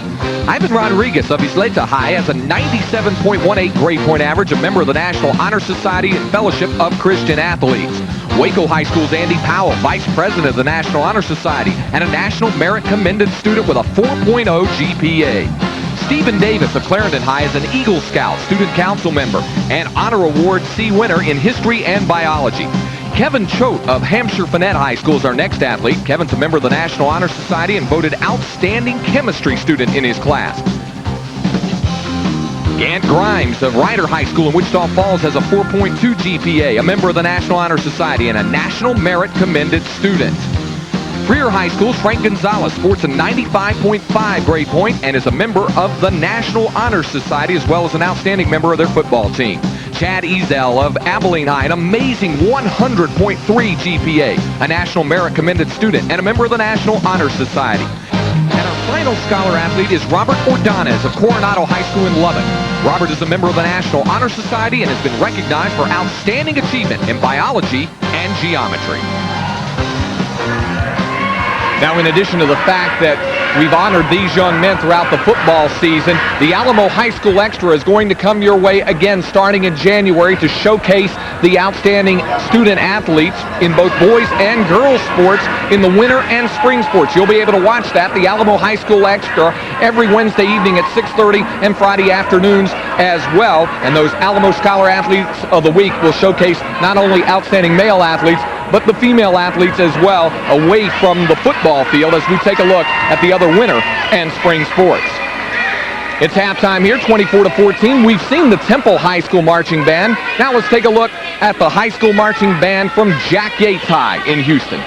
Ivan Rodriguez of Isleta High has a 97.18 grade point average, a member of the National Honor Society and Fellowship of Christian Athletes. Waco High School's Andy Powell, Vice President of the National Honor Society and a National Merit Commended student with a 4.0 GPA. Stephen Davis of Clarendon High is an Eagle Scout, Student Council member, and Honor Award C winner in History and Biology. Kevin Choate of Hampshire Finette High School is our next athlete. Kevin's a member of the National Honor Society and voted Outstanding Chemistry student in his class. Gant Grimes of Ryder High School in Wichita Falls has a 4.2 GPA, a member of the National Honor Society, and a National Merit Commended student. Freer High School's Frank Gonzalez sports a 95.5 grade point and is a member of the National Honor Society as well as an outstanding member of their football team. Chad Ezel of Abilene High, an amazing 100.3 GPA, a National Merit Commended student, and a member of the National Honor Society. And our final scholar athlete is Robert Ordonez of Coronado High School in Lubbock. Robert is a member of the National Honor Society and has been recognized for outstanding achievement in biology and geometry. Now, in addition to the fact that we've honored these young men throughout the football season, the Alamo High School Extra is going to come your way again starting in January to showcase the outstanding student athletes in both boys and girls sports in the winter and spring sports. You'll be able to watch that, the Alamo High School Extra, every Wednesday evening at 6:30 and Friday afternoons as well. And those Alamo Scholar Athletes of the Week will showcase not only outstanding male athletes, but the female athletes as well away from the football field as we take a look at the other winter and spring sports. It's halftime here, 24-14. We've seen the Temple High School Marching Band. Now let's take a look at the high school marching band from Jack Yates High in Houston.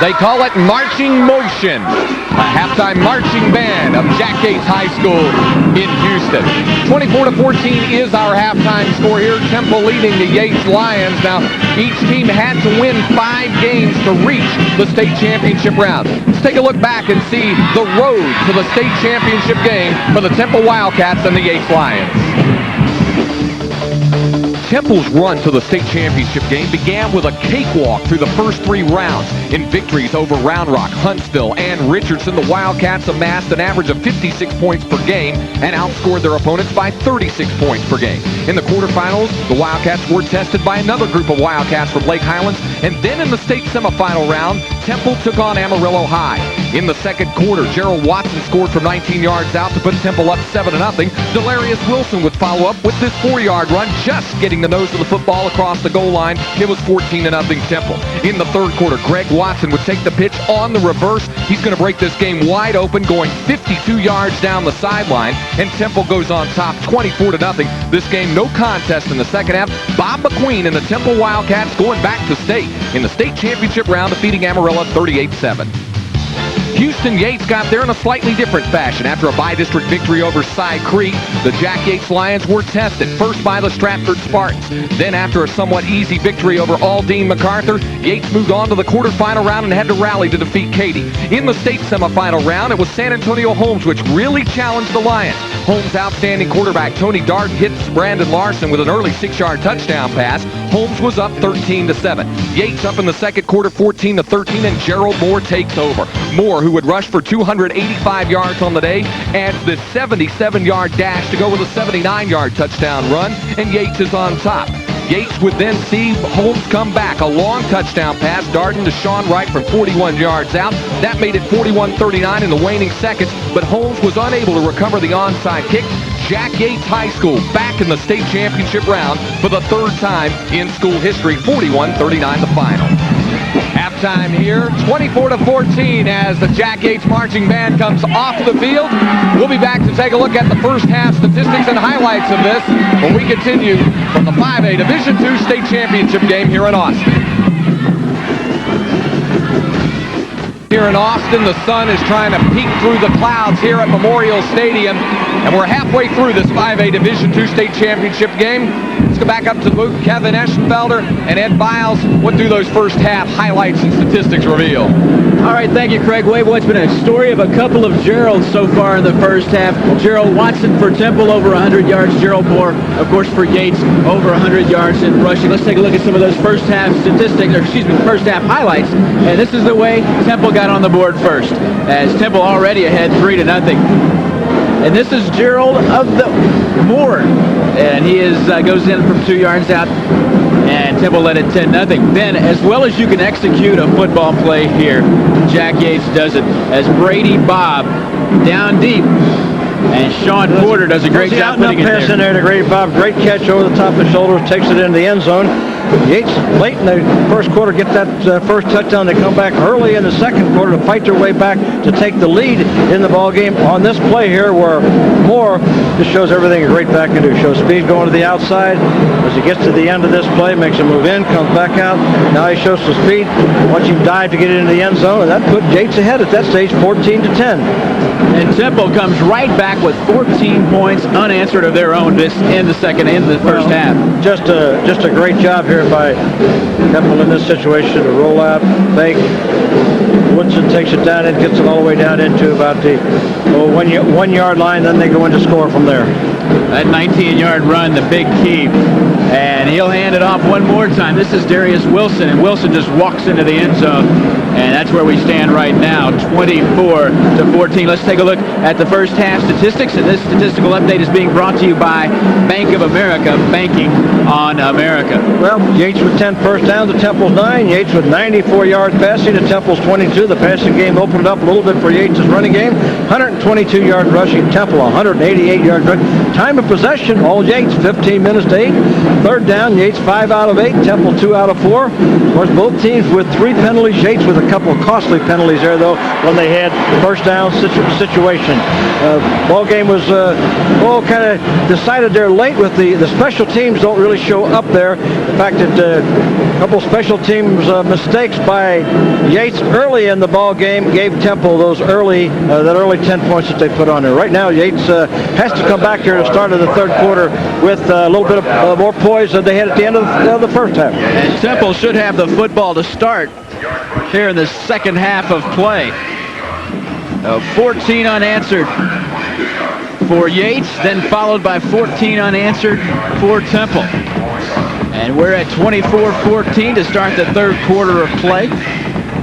They call it Marching Motion, a halftime marching band of Jack Yates High School in Houston. 24-14 is our halftime score here. Temple leading the Yates Lions. Now, each team had to win 5 games to reach the state championship round. Let's take a look back and see the road to the state championship game for the Temple Wildcats and the Yates Lions. Temple's run to the state championship game began with a cakewalk through the first 3 rounds. In victories over Round Rock, Huntsville, and Richardson, the Wildcats amassed an average of 56 points per game and outscored their opponents by 36 points per game. In the quarterfinals, the Wildcats were tested by another group of Wildcats from Lake Highlands, and then in the state semifinal round, Temple took on Amarillo High. In the second quarter, Gerald Watson scored from 19 yards out to put Temple up 7-0. Delarius Wilson would follow up with this 4-yard run, just getting the nose of the football across the goal line. It was 14-0 Temple. In the third quarter, Greg Watson would take the pitch on the reverse. He's going to break this game wide open, going 52 yards down the sideline, and Temple goes on top 24-0. This game no contest in the second half. Bob McQueen and the Temple Wildcats going back to state in the state championship round, defeating Amarillo 38-7. Houston Yates got there in a slightly different fashion. After a by-district victory over Cy Creek, the Jack Yates Lions were tested, first by the Stratford Spartans. Then after a somewhat easy victory over Aldine MacArthur, Yates moved on to the quarterfinal round and had to rally to defeat Katy. In the state semifinal round, it was San Antonio Holmes which really challenged the Lions. Holmes' outstanding quarterback Tony Darden hits Brandon Larson with an early 6-yard touchdown pass. Holmes was up 13-7. Yates up in the second quarter 14-13, and Gerald Moore takes over. Moore, who would rush for 285 yards on the day, adds this 77-yard dash to go with a 79-yard touchdown run, and Yates is on top. Yates would then see Holmes come back. A long touchdown pass, Darden to Sean Wright from 41 yards out. That made it 41-39 in the waning seconds, but Holmes was unable to recover the onside kick. Jack Yates High School back in the state championship round for the third time in school history. 41-39 the final. Halftime here, 24-14 as the Jack Yates marching band comes off the field. We'll be back to take a look at the first half statistics and highlights of this when we continue from the 5A Division II state championship game here in Austin. Here in Austin, the sun is trying to peek through the clouds here at Memorial Stadium, and we're halfway through this 5A Division II state championship game. Let's go back up to the booth. Kevin Eschenfelder and Ed Biles. What do those first half highlights and statistics reveal? All right, thank you, Craig. Wade, it's been a story of a couple of Geralds so far in the first half. Gerald Watson for Temple, over 100 yards. Gerald Moore, of course, for Yates, over 100 yards in rushing. Let's take a look at some of those first half statistics, first half highlights. And this is the way Temple got on the board first, as Temple already ahead 3-0. And this is Gerald of the Moore, and he goes in from 2 yards out, and Temple led it 10-0. Then, as well as you can execute a football play here, Jack Yates does it as Brady Bob down deep, and Sean Porter does a great job putting it pass there. in there to Brady Bob. Great catch over the top of the shoulders, takes it into the end zone. Yates, late in the first quarter, get that first touchdown. They come back early in the second quarter to fight their way back to take the lead in the ball game on this play here, where Moore just shows everything a great back can do. Shows speed going to the outside. As he gets to the end of this play, makes a move in, comes back out. Now he shows some speed. Watch him dive to get it into the end zone, and that put Yates ahead at that stage, 14-10. And Temple comes right back with 14 points unanswered of their own in the first half. Just a great job here by Temple in this situation to roll out, fake. Woodson takes it down and gets it all the way down into about the 1 yard line. Then they go in to score from there. That 19-yard run, the big key. And he'll hand it off one more time. This is Darius Wilson, and Wilson just walks into the end zone. And that's where we stand right now, 24-14. Let's take a look at the first half statistics. And this statistical update is being brought to you by Bank of America, banking on America. Well, Yates with 10 first downs to Temple's 9. Yates with 94 yards passing to Temple's 22. The passing game opened up a little bit for Yates' running game. 122 yards rushing. Temple 188 yards rushing. Time of possession, all Yates, 15 minutes to 8. Third down, Yates 5 out of 8, Temple 2 out of 4. Of course, both teams with 3 penalties. Yates with a couple of costly penalties there, though, when they had first down situation. Ball game was kind of decided there late with the special teams don't really show up there. The fact that a couple special teams mistakes by Yates early in the ball game gave Temple those early 10 points that they put on there. Right now, Yates has to come back here at the start of the third quarter with a little bit of more poise than they had at the end of the first half. And Temple should have the football to start here in the second half of play. 14 unanswered for Yates, then followed by 14 unanswered for Temple. And we're at 24-14 to start the third quarter of play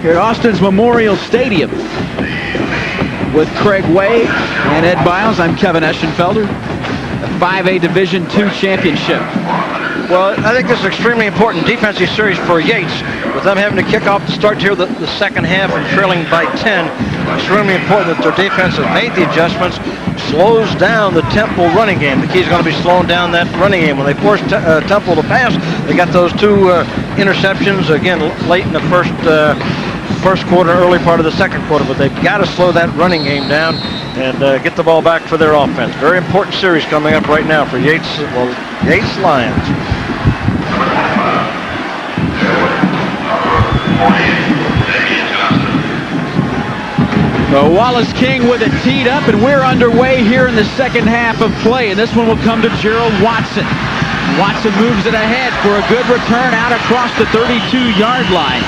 here at Austin's Memorial Stadium. With Craig Way and Ed Biles, I'm Kevin Eschenfelder. A 5A Division II championship. Well, I think this is extremely important defensive series for Yates, with them having to kick off to start here the second half and trailing by 10. Extremely important that their defense has made the adjustments, slows down the Temple running game. The key is going to be slowing down that running game. When they forced Temple to pass, they got those 2 interceptions, again, late in the first quarter, early part of the second quarter, but they've got to slow that running game down and get the ball back for their offense. Very important series coming up right now for Yates Lions. Wallace King with it teed up, and we're underway here in the second half of play, and this one will come to Gerald Watson. Watson moves it ahead for a good return out across the 32-yard line.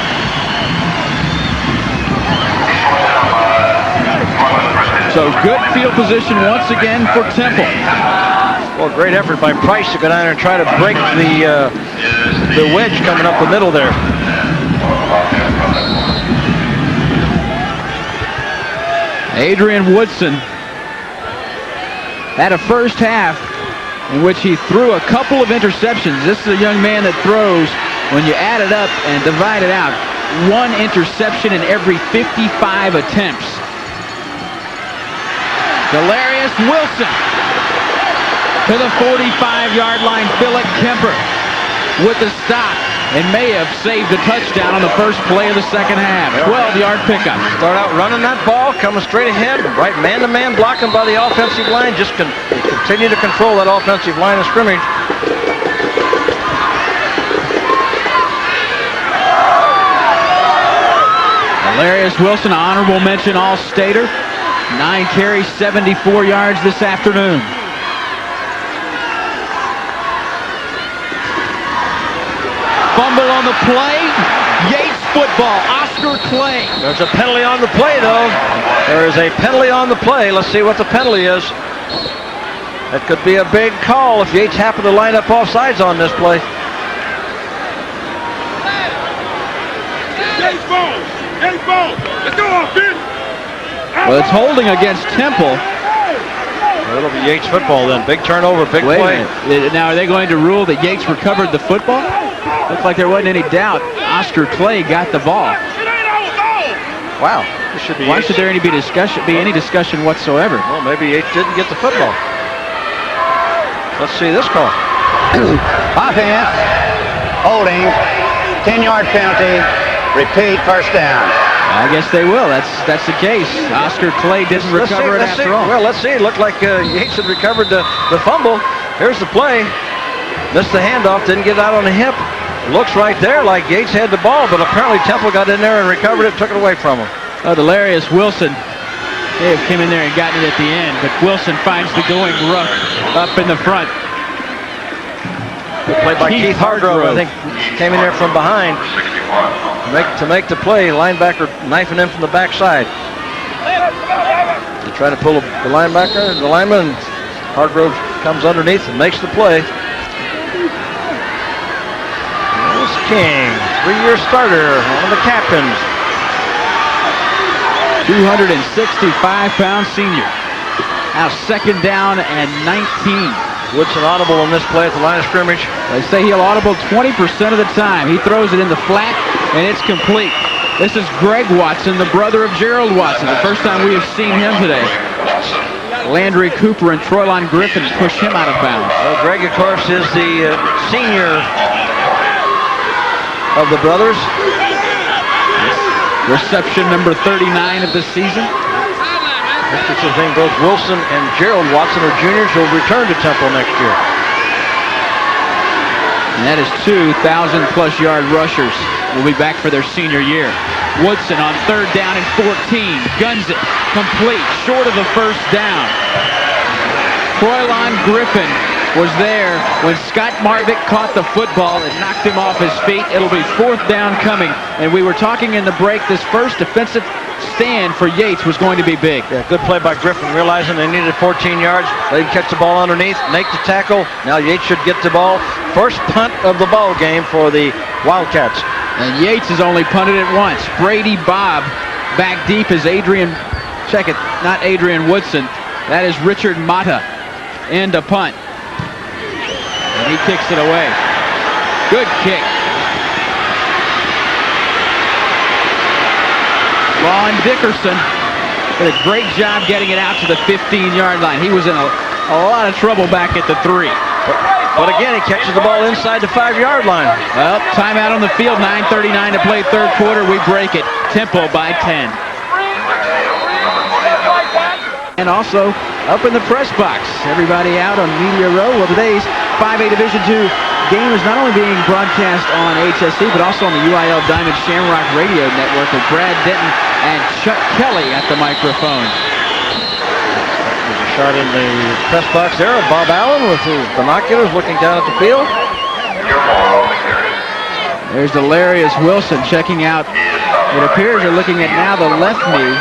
So good field position once again for Temple. Well, great effort by Price to go down there and try to break the wedge coming up the middle there. Adrian Woodson had a first half in which he threw a couple of interceptions. This is a young man that throws, when you add it up and divide it out, 1 interception in every 55 attempts. Delarius Wilson to the 45-yard line. Philip Kemper with the stop and may have saved a touchdown on the first play of the second half. 12-yard pickup. Start out running that ball, coming straight ahead, right man-to-man blocking by the offensive line. Just continue to control that offensive line of scrimmage. Delarius Wilson, honorable mention All-Stater. 9 carries, 74 yards this afternoon. Fumble on the play. Yates football. Oscar Clay. There's a penalty on the play, though. There is a penalty on the play. Let's see what the penalty is. That could be a big call if Yates happened to line up offsides on this play. Yates ball. Yates ball. Let's go off, bitch. Well, it's holding against Temple. It'll be Yates football then. Big turnover, big Wait play. a minute. Now, are they going to rule that Yates recovered the football? Looks like there wasn't any doubt. Oscar Clay got the ball. Wow. Should be Why Yates. should there be any discussion whatsoever? Well, maybe Yates didn't get the football. Let's see this call. Offense, holding, 10-yard penalty, repeat, first down. I guess they will. That's the case. Oscar Clay didn't recover it after all. Well, let's see. It looked like Yates had recovered the fumble. Here's the play. Missed the handoff. Didn't get out on the hip. Looks right there like Yates had the ball, but apparently Temple got in there and recovered it, took it away from him. Oh, Delarius Wilson may have came in there and gotten it at the end, but Wilson finds the going ruck up in the front. Good play by Keith Hargrove. I think came in there from behind to make the play. Linebacker knifing him from the backside. They try to pull the lineman. Hargrove comes underneath and makes the play. There's King, 3-year starter, one of the captains. 265-pound senior. Now second down and 19. Woodson audible on this play at the line of scrimmage. They say he'll audible 20% of the time. He throws it in the flat, and it's complete. This is Greg Watson, the brother of Gerald Watson. The first time we have seen him today. Landry Cooper and Troylon Griffin push him out of bounds. Well, Greg, of course, is the senior of the brothers. Reception number 39 of the season. Richardson's name, both Wilson and Gerald Watson are juniors who will return to Temple next year. And that is 2,000-plus yard rushers will be back for their senior year. Woodson on 3rd down and 14. Guns it. Complete. Short of the first down. Troylon Griffin was there when Scott Marvick caught the football and knocked him off his feet. It'll be 4th down coming. And we were talking in the break, this first defensive stand for Yates was going to be big. Yeah, good play by Griffin, realizing they needed 14 yards. Let him catch the ball underneath, make the tackle. Now Yates should get the ball. First punt of the ball game for the Wildcats. And Yates has only punted it once. Brady Bobb back deep as Adrian, check it, not Adrian Woodson. That is Richard Mata. End a punt. And he kicks it away. Good kick. Ron Dickerson did a great job getting it out to the 15-yard line. He was in a lot of trouble back at the 3. But again, he catches the ball inside the 5-yard line. Well, timeout on the field, 9:39 to play, 3rd quarter. We break it. Temple by 10. And also up in the press box, everybody out on Media Row. Well, today's 5A Division II game is not only being broadcast on HSC, but also on the UIL Diamond Shamrock Radio Network with Brad Denton and Chuck Kelly at the microphone. There's a shot in the press box there of Bob Allen with his binoculars looking down at the field. There's Delarius Wilson checking out. It appears they're looking at now the left knee.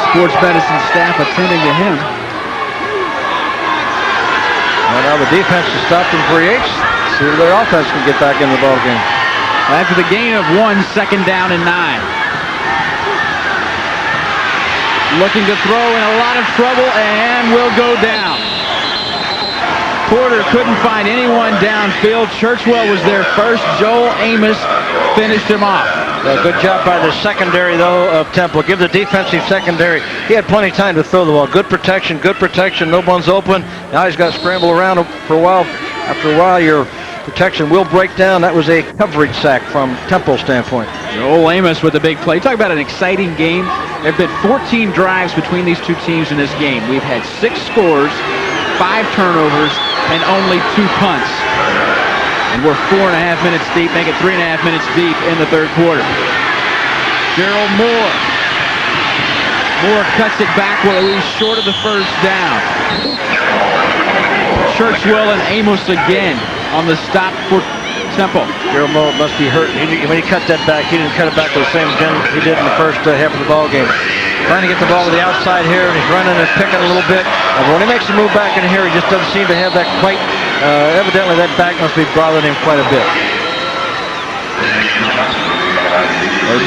Sports medicine staff attending to him. And now the defense has stopped him for Yates. See if their offense can get back in the ball game. After the gain of 1, 2nd down and 9. Looking to throw, in a lot of trouble, and will go down. Porter couldn't find anyone downfield. Churchwell was there first. Joel Amos finished him off. Good job by the secondary, though, of Temple. Give the defensive secondary. He had plenty of time to throw the ball. Good protection, no one's open. Now he's got to scramble around for a while. After a while, your protection will break down. That was a coverage sack from Temple's standpoint. Joel Amos with a big play. Talk about an exciting game. There have been 14 drives between these two teams in this game. We've had 6 scores, 5 turnovers, and only 2 punts. And we're 4.5 minutes deep, make it 3.5 minutes deep in the 3rd quarter. Gerald Moore. Moore cuts it back where he's short of the first down. Churchwell and Amos again on the stop for Temple. Gerald Moore must be hurt. When he cut that back, he didn't cut it back to the same extent he did in the first half of the ball game. Trying to get the ball to the outside here, and he's running and picking a little bit. And when he makes a move back in here, he just doesn't seem to have that quite. Evidently, that back must be bothering him quite a bit.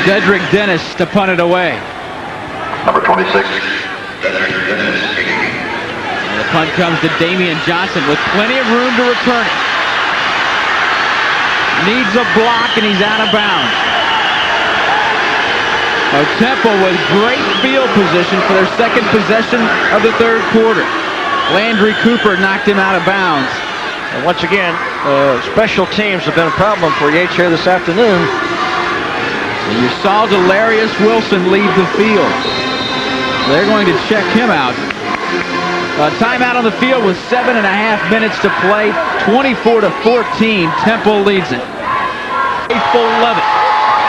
Dedrick Dennis to punt it away. Number 26. The punt comes to Damian Johnson with plenty of room to return it. Needs a block, and he's out of bounds. Temple with great field position for their second possession of the 3rd quarter. Landry Cooper knocked him out of bounds. And once again, special teams have been a problem for Yates here this afternoon. And you saw Delarius Wilson leave the field. They're going to check him out. Timeout on the field with 7.5 minutes to play. 24-14, Temple leads it. Faithful love it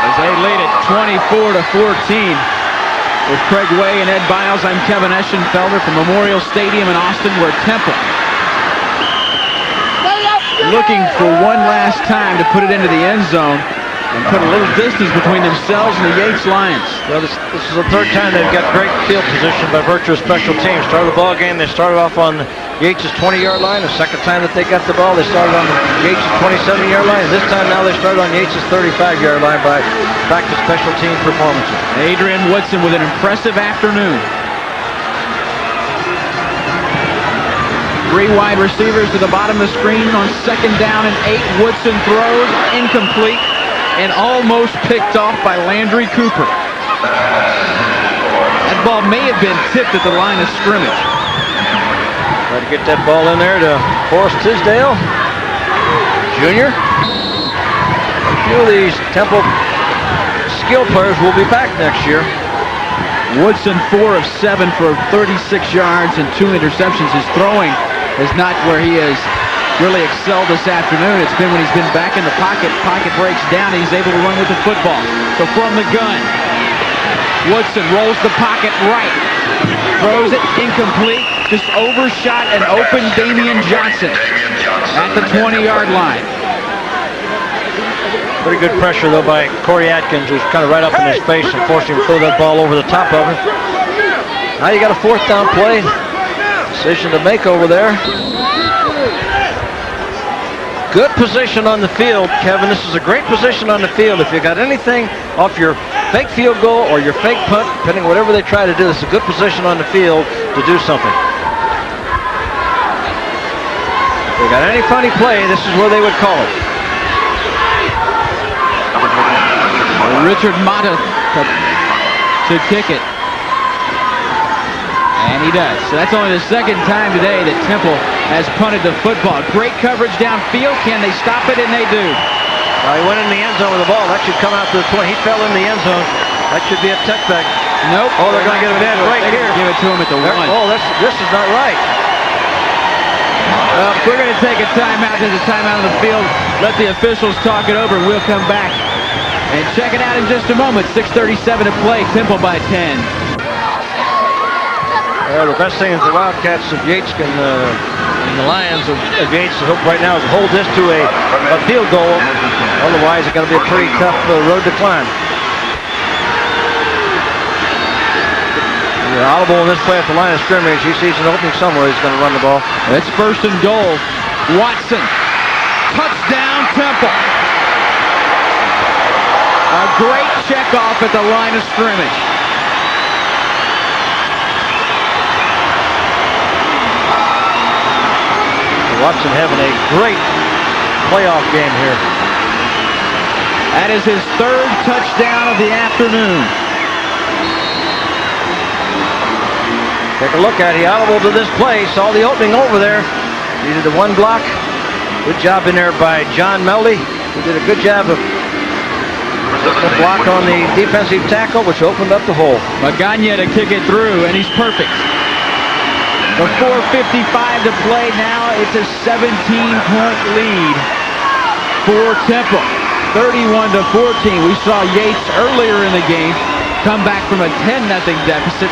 as they lead it 24-14. With Craig Way and Ed Biles, I'm Kevin Eschenfelder from Memorial Stadium in Austin, where Temple looking for one last time to put it into the end zone and put a little distance between themselves and the Yates Lions. Well, this is the 3rd time they've got great field position by virtue of special teams. Started the ball game, they started off on Yates' 20-yard line. The 2nd time that they got the ball, they started on Yates' 27-yard line. This time now they started on Yates' 35-yard line by back to special team performances. Adrian Woodson with an impressive afternoon. 3 wide receivers to the bottom of the screen on 2nd down and 8. Woodson throws incomplete. and almost picked off by Landry Cooper. That ball may have been tipped at the line of scrimmage. Try to get that ball in there to Forrest Tisdale, Jr. A few of these Temple skill players will be back next year. Woodson 4 of 7 for 36 yards and 2 interceptions. His throwing is not where he has really excelled this afternoon. It's been when he's been back in the pocket. Pocket breaks down and he's able to run with the football. So from the gun, Woodson rolls the pocket right. Throws it incomplete. Just overshot an open Damian Johnson at the 20-yard line. Pretty good pressure, though, by Corey Atkins, who's kind of right up in his face and forced him to throw that ball over the top of him. Now you got a 4th down play. Decision to make over there. Good position on the field, Kevin. This is a great position on the field. If you got anything off your fake field goal or your fake punt, depending whatever they try to do, this is a good position on the field to do something. If they got any funny play, this is where they would call it. Richard Mata to kick it. And he does. So that's only the 2nd time today that Temple has punted the football. Great coverage downfield. Can they stop it? And they do. He went in the end zone with the ball. That should come out to the 20. He fell in the end zone. That should be a touchback. Nope. Oh, they're going to get him in right here. Give it to him at the 1. Oh, this is not right. We're going to take a timeout. There's a timeout on the field. Let the officials talk it over, and we'll come back and check it out in just a moment. 6:37 to play. Temple by 10. Well, the best thing is the Wildcats of Yates can, and the Lions of Yates hope right now is hold this to a field goal. Otherwise, it's going to be a pretty tough road to climb. You're audible in this play at the line of scrimmage. He sees an opening somewhere. He's going to run the ball. It's 1st and goal. Watson. Touchdown, Temple. A great checkoff at the line of scrimmage. Watson having a great playoff game here. That is his 3rd touchdown of the afternoon. Take a look at it. He audible to this play. Saw the opening over there. Needed the 1 block. Good job in there by John Meldy, who did a good job of putting a block on the defensive tackle, which opened up the hole. Magana to kick it through, and he's perfect. The 4:55 to play now. It's a 17-point lead for Temple. 31-14. We saw Yates earlier in the game come back from a 10-0 deficit.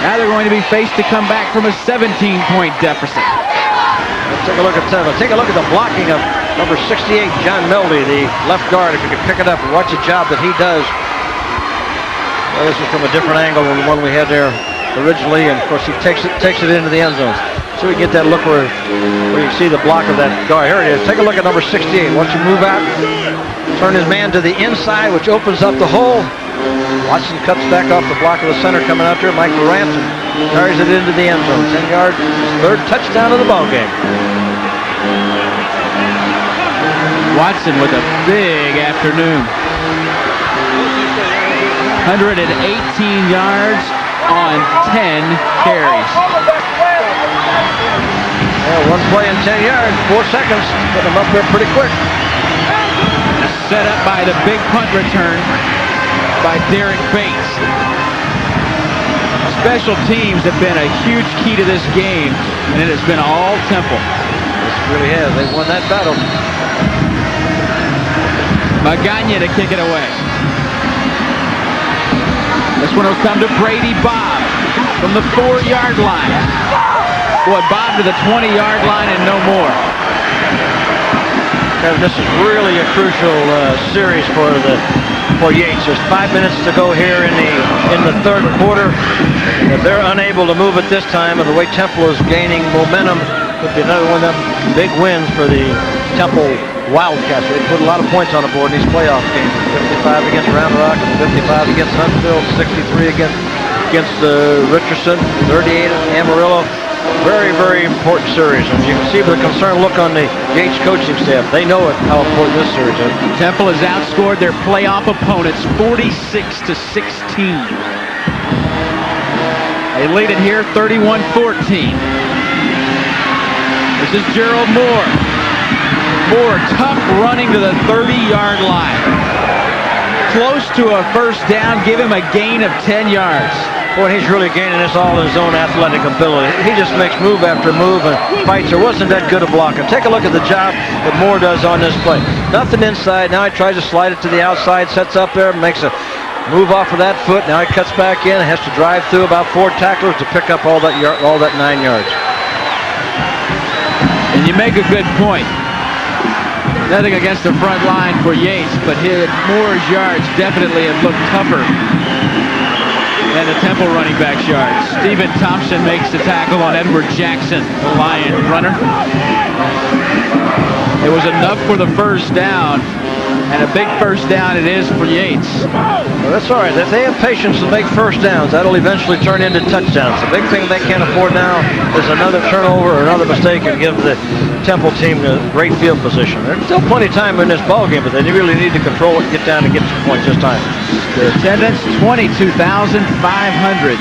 Now they're going to be faced to come back from a 17-point deficit. Let's take a look at Temple. Take a look at the blocking of number 68, John Meldy, the left guard. If you can pick it up and watch the job that he does. Well, this is from a different angle than the one we had there originally, and of course he takes it into the end zone. So we get that look where you see the block of that guard. Here it is. Take a look at number 68. Once you move out, turn his man to the inside, which opens up the hole. Watson cuts back off the block of the center coming out there. Michael Ransom carries it into the end zone. 10 yards, 3rd touchdown of the ball game. Watson with a big afternoon. 118 yards on 10 carries. Yeah, 1 play in 10 yards, 4 seconds. Put them up there pretty quick. Set up by the big punt return by Derek Bates. Special teams have been a huge key to this game, and it has been all Temple. Yes, it really has. They've won that battle. Magana to kick it away. This one will come to Brady Bob from the 4-yard line. Boy, Bob to the 20-yard line and no more. Kevin, this is really a crucial series for Yates. There's 5 minutes to go here in the 3rd quarter. If they're unable to move it this time, and the way Temple is gaining momentum, could be another one of them big wins for the Temple Wildcats. They put a lot of points on the board in these playoff games. 55 against Round Rock, 55 against Huntsville, 63 against Richardson, 38 at Amarillo, very, very important series. And you can see the concerned look on the Yates coaching staff. They know it, how important this series is. Temple has outscored their playoff opponents 46-16. They lead it here 31-14. This is Gerald Moore. Moore, tough running to the 30-yard line. Close to a first down, give him a gain of 10 yards. Boy, he's really gaining this all in his own athletic ability. He just makes move after move and fights. There wasn't that good a blocker. Take a look at the job that Moore does on this play. Nothing inside. Now he tries to slide it to the outside, sets up there, makes a move off of that foot. Now he cuts back in and has to drive through about 4 tacklers to pick up all that 9 yards. And you make a good point. Nothing against the front line for Yates, but Moore's yards definitely have looked tougher than the Temple running back's yards. Stephen Thompson makes the tackle on Edward Jackson, the Lion runner. It was enough for the first down, and a big first down it is for Yates. Well, that's all right. If they have patience to make first downs, that'll eventually turn into touchdowns. The big thing they can't afford now is another turnover or another mistake and give the Temple team a great field position. There's still plenty of time in this ball game, but they really need to control it, get down and get some points this time. The attendance, 22,500.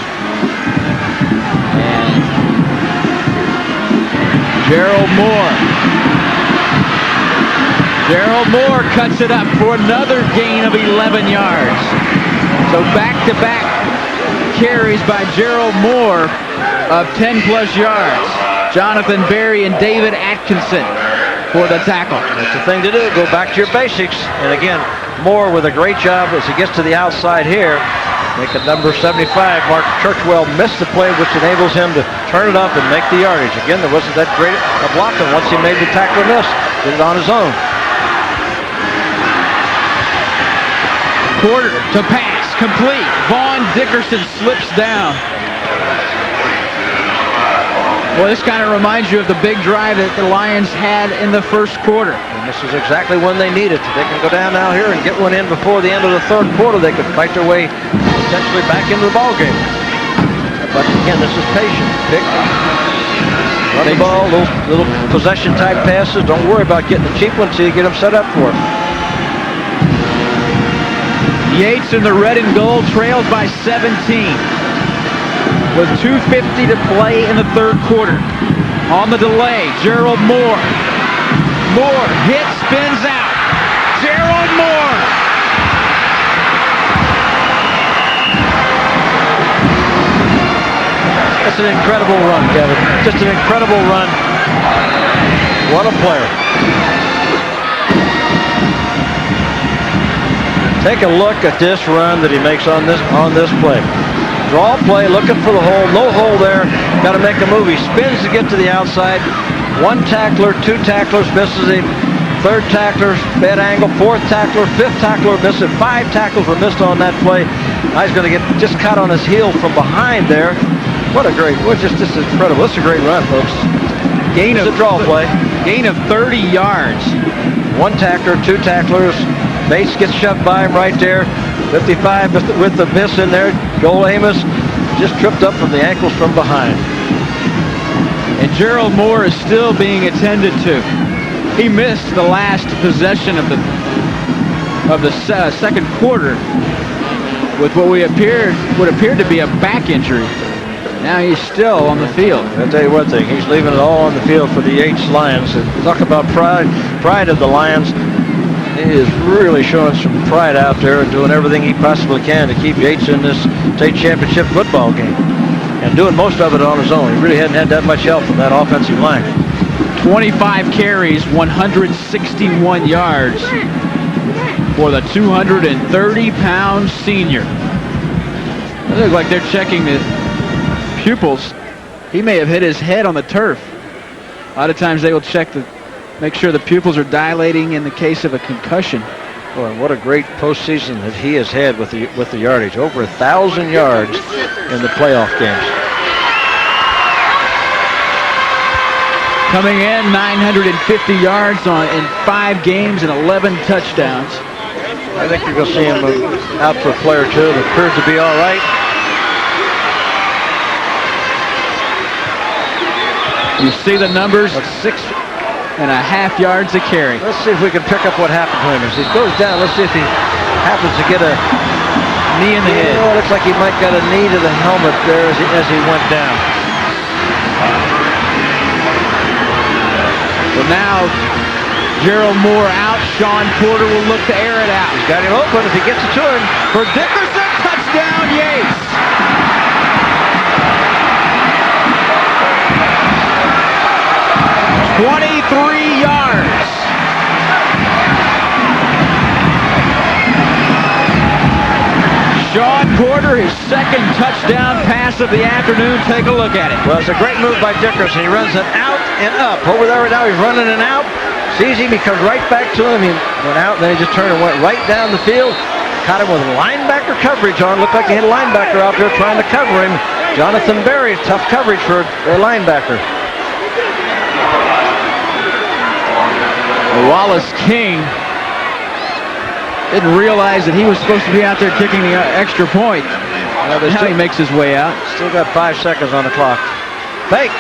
And Gerald Moore. Gerald Moore cuts it up for another gain of 11 yards. So back-to-back carries by Gerald Moore of 10-plus yards. Jonathan Berry and David Atkinson for the tackle. That's the thing to do. Go back to your basics. And again, Moore with a great job as he gets to the outside here. Make it number 75. Mark Churchwell missed the play, which enables him to turn it up and make the yardage. Again, there wasn't that great a block, and once he made the tackle miss, did it on his own. Quarter to pass, complete. Vaughn Dickerson slips down. Well, this kind of reminds you of the big drive that the Lions had in the first quarter. And this is exactly when they need it. They can go down now here and get one in before the end of the third quarter. They could fight their way potentially back into the ball game. But again, this is patient. Pick, run the ball, little possession type passes. Don't worry about getting the cheap ones till you get them set up for it. Yates in the red and gold trails by 17. With 2:50 to play in the third quarter. On the delay, Gerald Moore. Moore hits, spins out. Gerald Moore. That's an incredible run, Kevin. Just an incredible run. What a player. Take a look at this run that he makes on this play. Draw play, looking for the hole. No hole there. Got to make a move. He spins to get to the outside. 1 tackler, 2 tacklers, misses him. 3rd tackler, bad angle. 4th tackler, 5th tackler, missed it. 5 tackles were missed on that play. Now he's going to get just caught on his heel from behind there. What a great, this is incredible. This is a great run, folks. Gain of a draw play. Gain of 30 yards. 1 tackler, 2 tacklers. Bates gets shoved by him right there. 55 with the miss in there. Joel Amos just tripped up from the ankles from behind. And Gerald Moore is still being attended to. He missed the last possession of the second quarter with what would appear to be a back injury. Now he's still on the field. I'll tell you one thing, he's leaving it all on the field for the Yates Lions. And talk about pride of the Lions. He is really showing some pride out there and doing everything he possibly can to keep Yates in this state championship football game. And doing most of it on his own. He really hadn't had that much help from that offensive line. 25 carries, 161 yards for the 230-pound senior. It looks like they're checking the pupils. He may have hit his head on the turf. A lot of times they will check make sure the pupils are dilating in the case of a concussion. Boy, what a great postseason that he has had with the yardage. Over 1,000 yards in the playoff games. Coming in, 950 yards in 5 games and 11 touchdowns. I think you're going to see him out for a play or two. It appears to be all right. You see the numbers, 6.5 yards a carry. Let's see if we can pick up what happened to him. As he goes down, let's see if he happens to get a knee in the head. Oh, looks like he might got a knee to the helmet there as he went down. So now, Gerald Moore out. Sean Porter will look to air it out. He's got him open if he gets it to him. For Dickerson, touchdown Yates. 23 yards. Sean Porter, his second touchdown pass of the afternoon. Take a look at it. Well, it's a great move by Dickerson. He runs it out and up. Over there right now, he's running it out. Sees him, he comes right back to him. He went out, and then he just turned and went right down the field. Caught him with linebacker coverage on. Looked like he had a linebacker out there trying to cover him. Jonathan Berry, tough coverage for a linebacker. Wallace King didn't realize that he was supposed to be out there kicking the extra point. Now he makes his way out. Still got 5 seconds on the clock. Fake.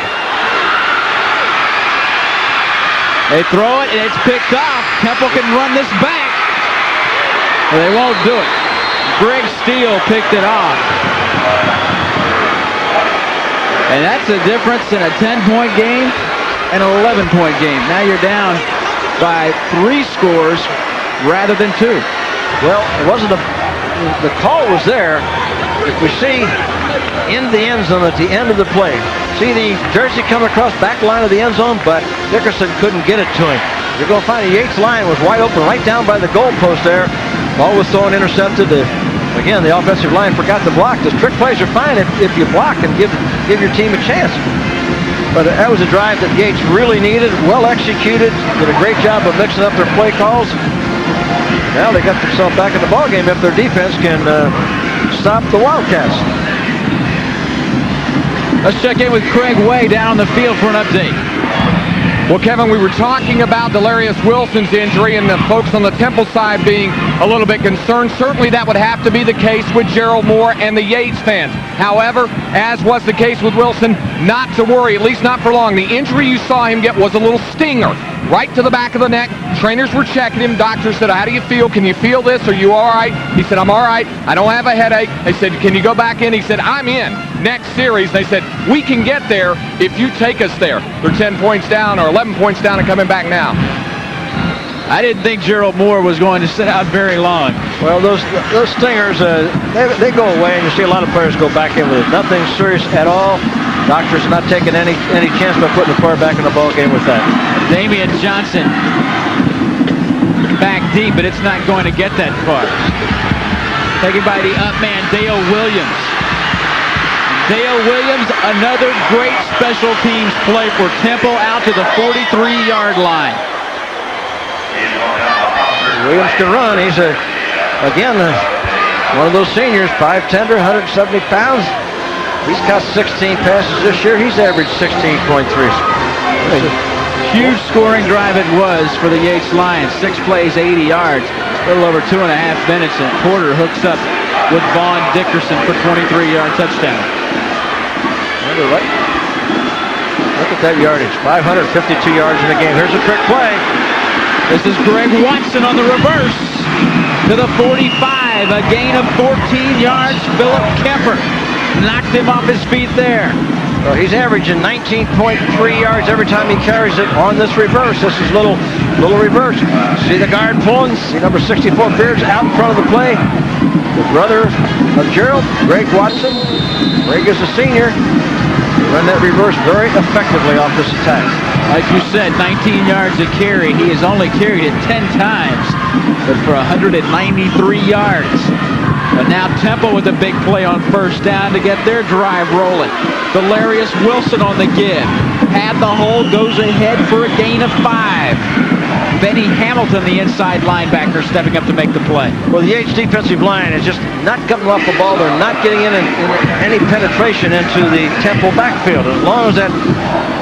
They throw it, and it's picked off. Temple can run this back. Well, they won't do it. Greg Steele picked it off. And that's the difference in a 10-point game and an 11-point game. Now you're down by 3 scores rather than 2. Well, it wasn't the call was there. If we see in the end zone at the end of the play, see the jersey come across back line of the end zone, but Dickerson couldn't get it to him. You're going to find the Yates line was wide open right down by the goalpost there. Ball was thrown intercepted. Again, the offensive line forgot to block. The trick plays are fine if you block and give your team a chance. But that was a drive that Yates really needed, well executed, did a great job of mixing up their play calls. Now they got themselves back in the ballgame if their defense can stop the Wildcats. Let's check in with Craig Way down on the field for an update. Well, Kevin, we were talking about Delarius Wilson's injury and the folks on the Temple side being a little bit concerned. Certainly that would have to be the case with Gerald Moore and the Yates fans. However, as was the case with Wilson, not to worry, at least not for long. The injury you saw him get was a little stinger right to the back of the neck. Trainers were checking him. Doctors said, how do you feel? Can you feel this? Are you all right? He said, I'm all right. I don't have a headache. They said, can you go back in? He said, I'm in. Next series, they said, we can get there if you take us there. They're 10 points down or 11 points down and coming back now. I didn't think Gerald Moore was going to sit out very long. Well, those stingers, they go away, and you see a lot of players go back in with it. Nothing serious at all. Doctors are not taking any chance by putting the player back in the ball game with that. Damian Johnson back deep, but it's not going to get that far. Taken by the up man, Dale Williams. Dale Williams, another great special teams play for Temple, out to the 43-yard line. Williams can run. He's again one of those seniors, 5'10", 170 pounds. He's caught 16 passes this year. He's averaged 16.3. Huge scoring drive it was for the Yates Lions. 6 plays, 80 yards, a little over 2.5 minutes, and Porter hooks up with Vaughn Dickerson for 23-yard touchdown. Look at that yardage, 552 yards in the game. Here's a trick play. This is Greg Watson on the reverse to the 45, a gain of 14 yards. Philip Kemper knocked him off his feet there. So he's averaging 19.3 yards every time he carries it on this reverse. This is little reverse. See the guard pulling. See number 64 Beards out in front of the play. The brother of Gerald, Greg Watson. Greg is a senior. Run that reverse very effectively off this attack. Like you said, 19 yards a carry. He has only carried it 10 times, but for 193 yards. But now Temple with a big play on first down to get their drive rolling. Delarius Wilson on the give. Had the hole, goes ahead for a gain of 5. Benny Hamilton, the inside linebacker, stepping up to make the play. Well, the Yates defensive line is just not coming off the ball. They're not getting in any penetration into the Temple backfield. As long as that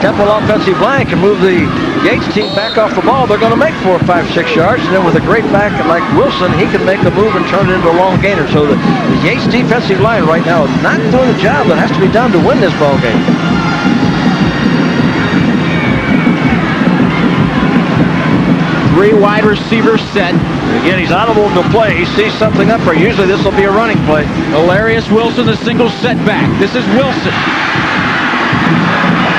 Temple offensive line can move the Yates team back off the ball, they're going to make 4, 5, 6 yards. And then with a great back like Wilson, he can make a move and turn it into a long gainer. So the Yates defensive line right now is not doing the job that has to be done to win this ball game. Three wide receivers set. Again, he's audible in the play. He sees something up there. Usually this will be a running play. Delarius Wilson, the single setback. This is Wilson.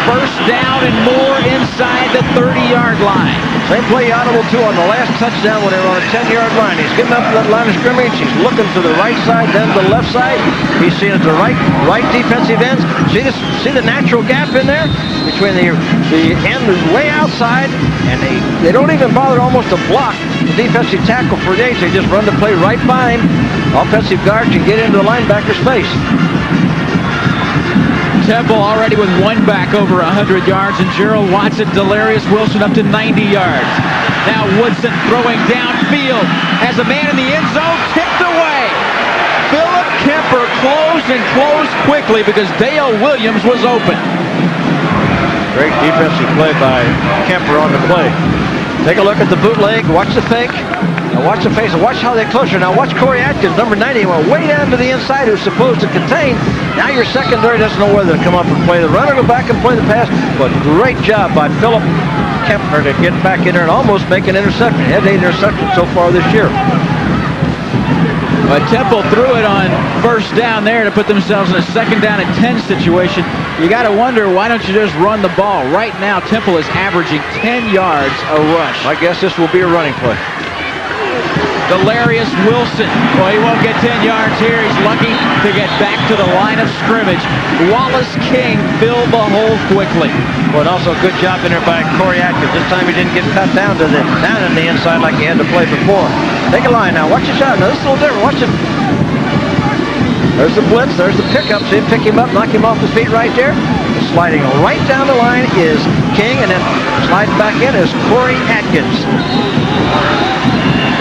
First down and more inside the 30-yard line. Same play he audible to on the last touchdown when they were on a 10-yard line. He's getting up to that line of scrimmage. He's looking to the right side, then the left side. He's seeing at the right defensive ends. See the natural gap in there between the end is way outside, and they don't even bother almost to block the defensive tackle for Yates. They just run the play right by him. Offensive guard can get into the linebacker's face. Temple already with one back over 100 yards, and Gerald Watson, Delarius Wilson up to 90 yards. Now Woodson throwing downfield. Has a man in the end zone, tipped away. Philip Kemper closed and closed quickly because Dale Williams was open. Great defensive play by Kemper on the play. Take a look at the bootleg, watch the fake. Now watch the face and watch how they close her. Now watch Corey Atkins, number 90, went way down to the inside, who's supposed to contain. Now your secondary doesn't know whether to come up and play the run or go back and play the pass. But great job by Philip Kemper to get back in there and almost make an interception. He had 8 interceptions so far this year. But Temple threw it on first down there to put themselves in a second down and 10 situation. You got to wonder, why don't you just run the ball? Right now, Temple is averaging 10 yards a rush. I guess this will be a running play. Delarius Wilson. Well, he won't get 10 yards here. He's lucky to get back to the line of scrimmage. Wallace King filled the hole quickly. But also a good job in there by Corey Atkins. This time he didn't get cut down in the inside like he had to play before. Take a line now. Watch the shot. Now this is a little different. Watch it. There's the blitz. There's the pickup. See him pick him up, knock him off his feet right there. Sliding right down the line is King, and then sliding back in is Corey Atkins.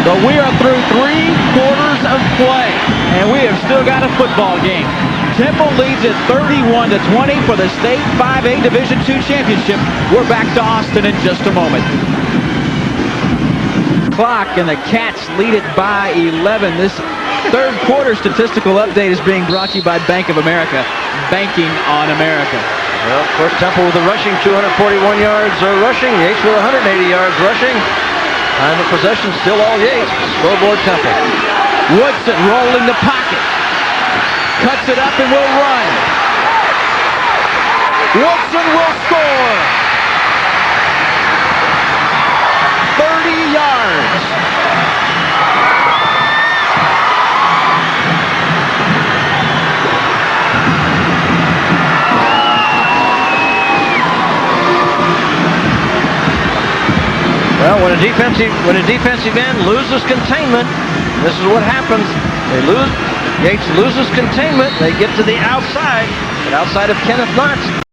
But we are through 3 quarters of play, and we have still got a football game. Temple leads at 31-20 for the state 5A Division II championship. We're back to Austin in just a moment. Clock, and the Cats lead it by 11. This third quarter statistical update is being brought to you by Bank of America, banking on America. Well, of course, Temple with the rushing, 241 yards rushing. Yates with 180 yards rushing. Time of possession, still all Yates. Scoreboard Temple. Woodson rolling the pocket. Cuts it up and will run. Woodson will score. 30 yards. Well, when a defensive end loses containment, this is what happens. Yates loses containment. They get to the outside, but outside of Kenneth Knox.